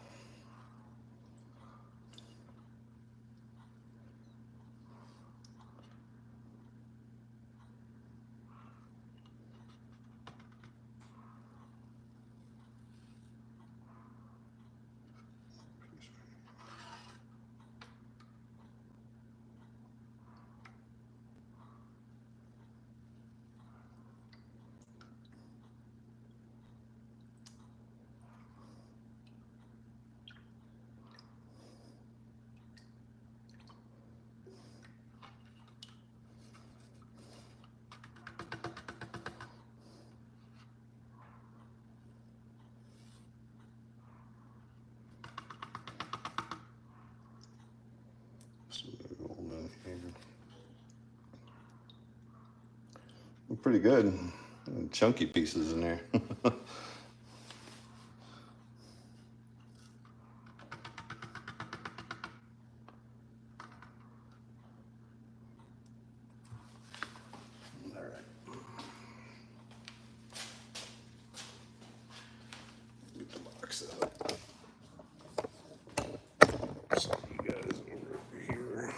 Pretty good. Chunky pieces in there. Get the box out. So you guys over here.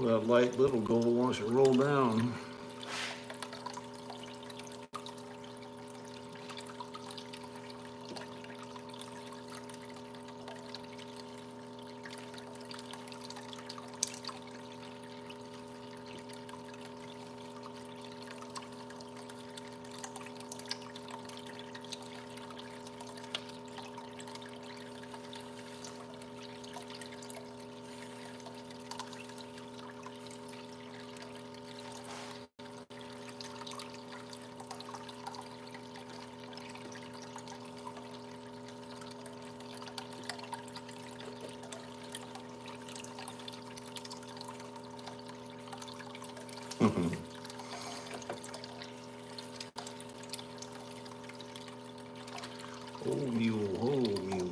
that light little gold wants to roll down. Old mule, old mule.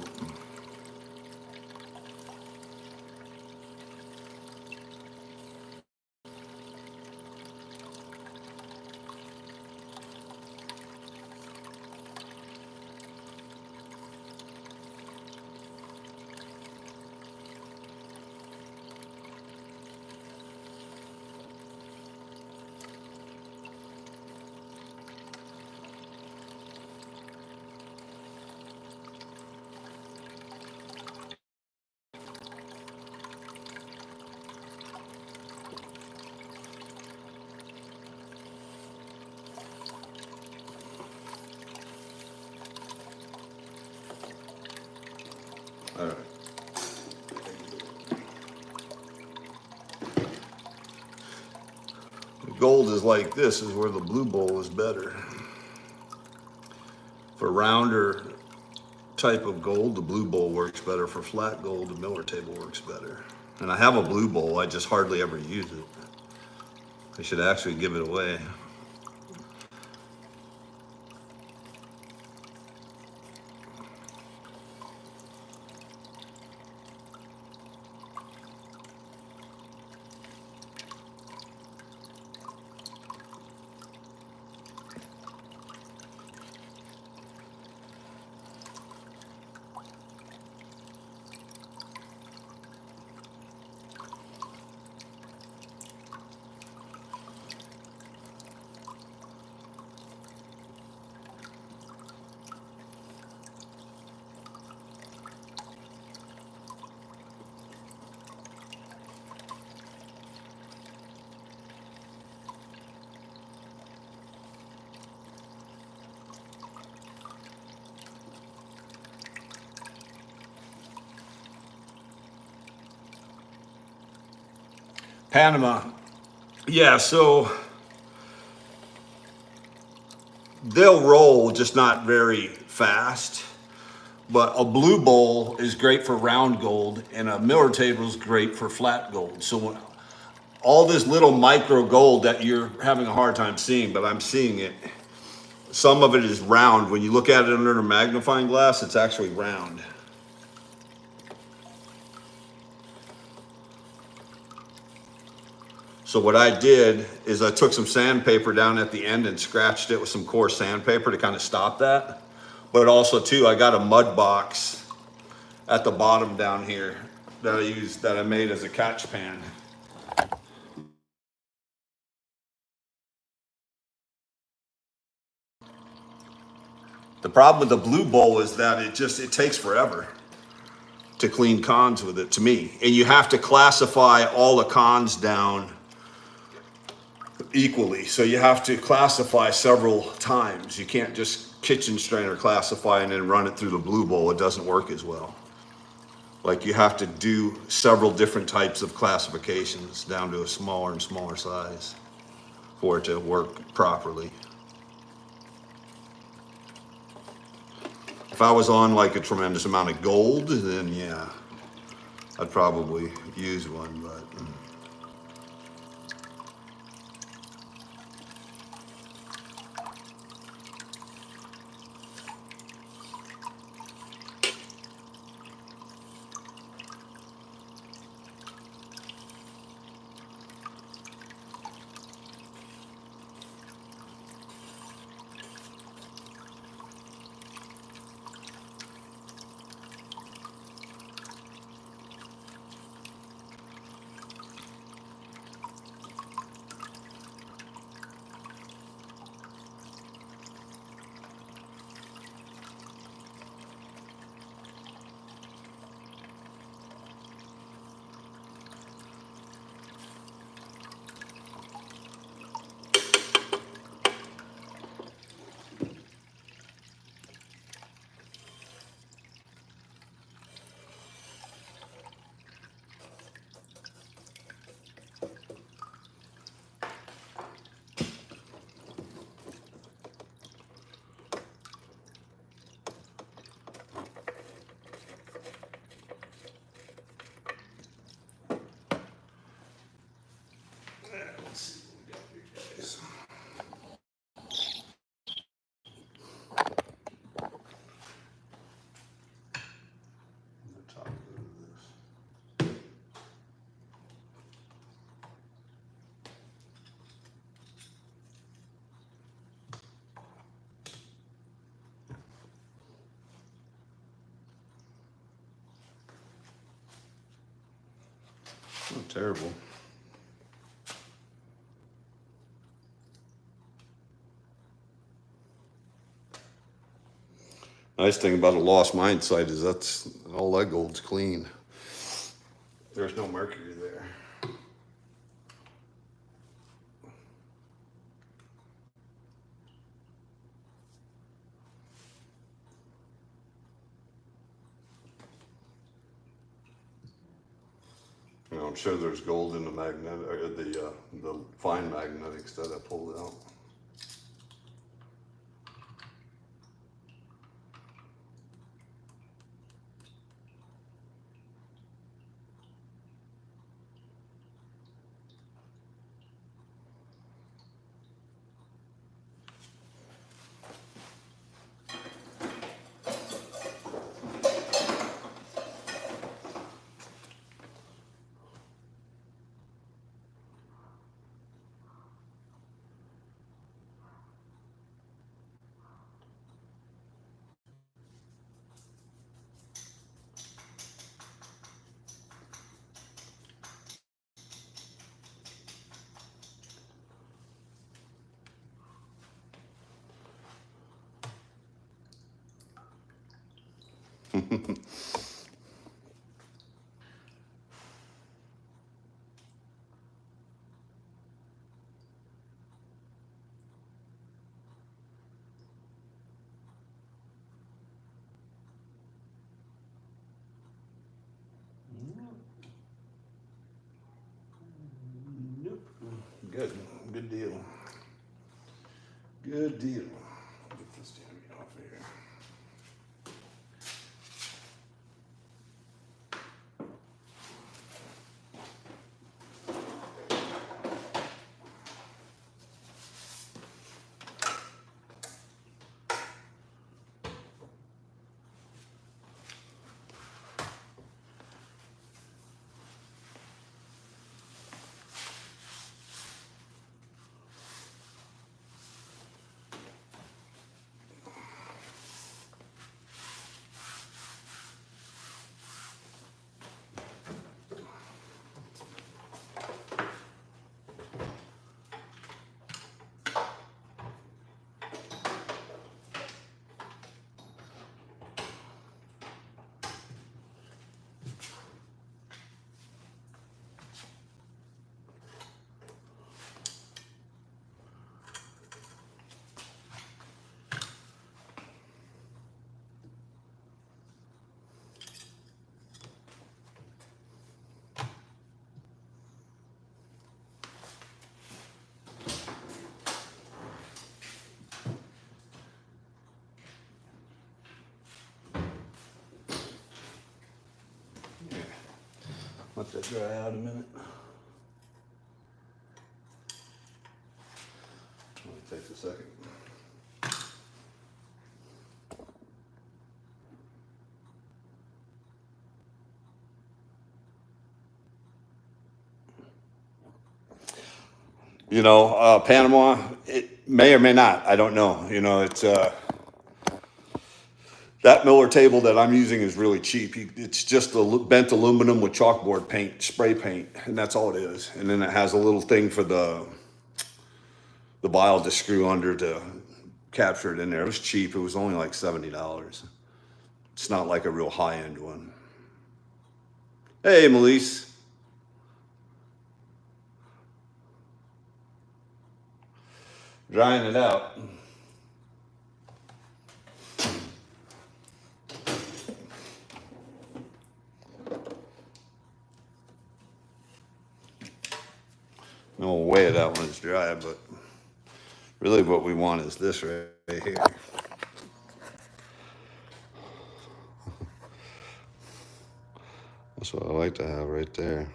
All right. Gold is like this, is where the blue bowl is better. For rounder type of gold, the blue bowl works better. For flat gold, the Miller table works better. And I have a blue bowl, I just hardly ever use it. I should actually give it away. Panama. Yeah, so they'll roll, just not very fast. But a blue bowl is great for round gold, and a Miller table is great for flat gold. So when, all this little micro gold that you're having a hard time seeing, but I'm seeing it. Some of it is round. When you look at it under a magnifying glass, it's actually round. So what I did is I took some sandpaper down at the end and scratched it with some coarse sandpaper to kind of stop that. But also too, I got a mud box at the bottom down here that I made as a catch pan. The problem with the blue bowl is that it takes forever to clean cons with it, to me. And you have to classify all the cons down equally. So you have to classify several times. You can't just kitchen strainer classify and then run it through the blue bowl. It doesn't work as well. Like you have to do several different types of classifications down to a smaller and smaller size for it to work properly. If I was on like a tremendous amount of gold, then yeah, I'd probably use one, but. Not terrible. Nice thing about a lost mine site is that's all that gold's clean. There's no mercury there. You know, I'm sure there's gold in the magnetic, or the fine magnetics that I pulled out. Nope. Good. Good deal. Good deal. Get this damn meat off of here. Let that dry out a minute. Only takes a second. You know, Panama, it may or may not. I don't know. You know, it's that Miller table that I'm using is really cheap. It's just bent aluminum with chalkboard paint, spray paint, and that's all it is. And then it has a little thing for the bile to screw under to capture it in there. It was cheap. It was only like $70. It's not like a real high-end one. Hey, Melise. Drying it out. No way that one's dry, but really what we want is this right here. That's what I like to have right there.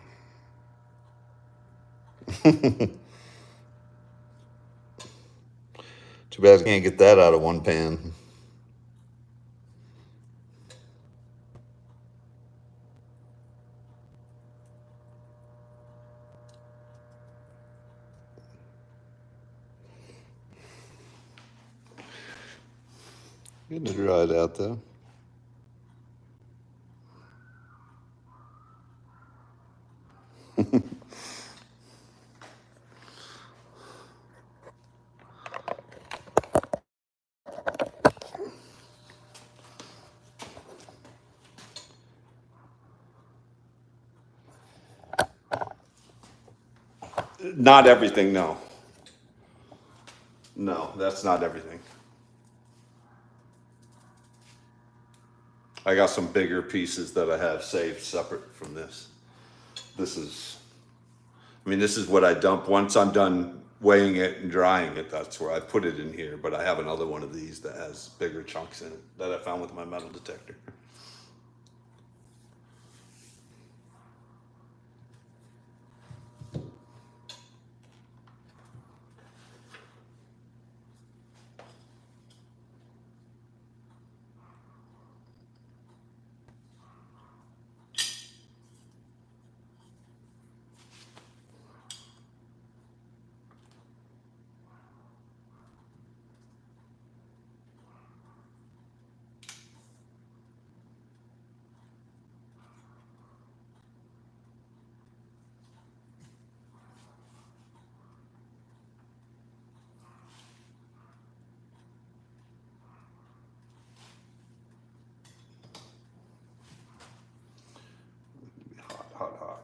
Too bad I can't get that out of one pan. Getting it dried out though. Not everything, no. No, that's not everything. I got some bigger pieces that I have saved separate from this. This is, I mean, this is what I dump. Once I'm done weighing it and drying it, that's where I put it in here. But I have another one of these that has bigger chunks in it that I found with my metal detector. Hot, hot, hot.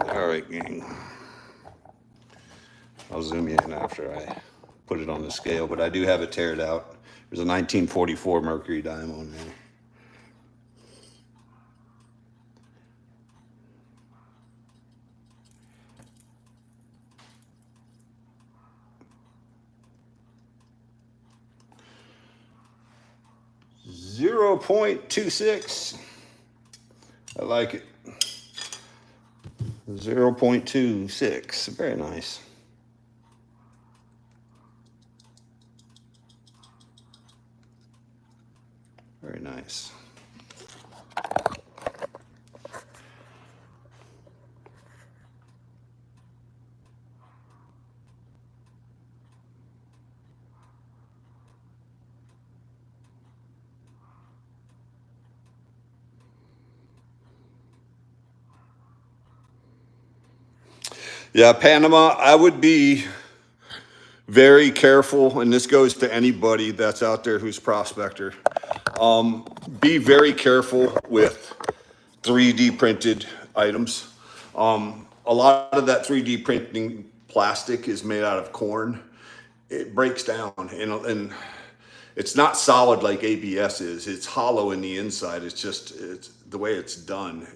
All right, gang. I'll zoom you in after I put it on the scale, but I do have it teared out. There's a 1944 mercury dime on there. 0.26. I like it. 0.26. Very nice. Very nice. Yeah, Panama, I would be very careful, and this goes to anybody that's out there who's prospector. Be very careful with 3D printed items. A lot of that 3D printing plastic is made out of corn. It breaks down, and it's not solid like ABS is. It's hollow in the inside. It's the way it's done.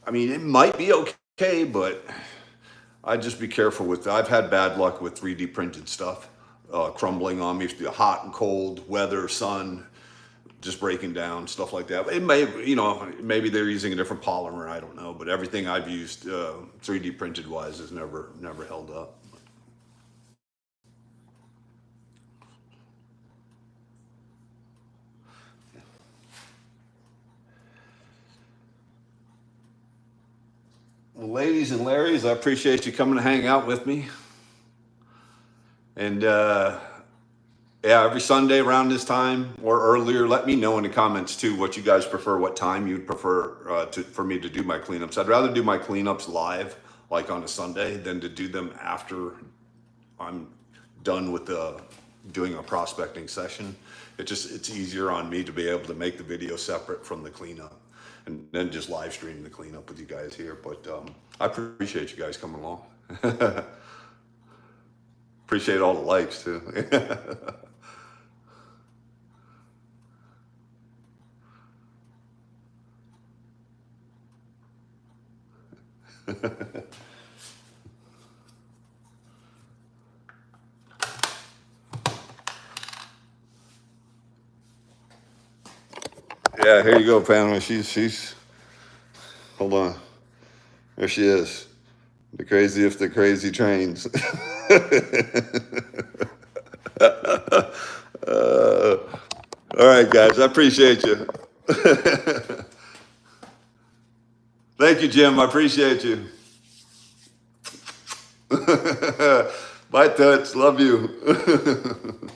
I mean, it might be okay, but I'd just be careful with. I've had bad luck with 3D printed stuff crumbling on me. Hot and cold weather, sun, just breaking down, stuff like that. It may, maybe they're using a different polymer. I don't know, but everything I've used 3D printed wise has never held up. Well, ladies and Larrys, I appreciate you coming to hang out with me. And yeah, every Sunday around this time or earlier, let me know in the comments too what you guys prefer, what time you'd prefer for me to do my cleanups. I'd rather do my cleanups live, like on a Sunday, than to do them after I'm done with doing a prospecting session. It's easier on me to be able to make the video separate from the cleanup and then just live stream the cleanup with you guys here. But I appreciate you guys coming along. Appreciate all the likes too. Yeah, here you go, Panama. She's hold on. There she is. The craziest of the crazy trains. All right, guys, I appreciate you. Thank you, Jim. I appreciate you. Bye, Touch. Love you.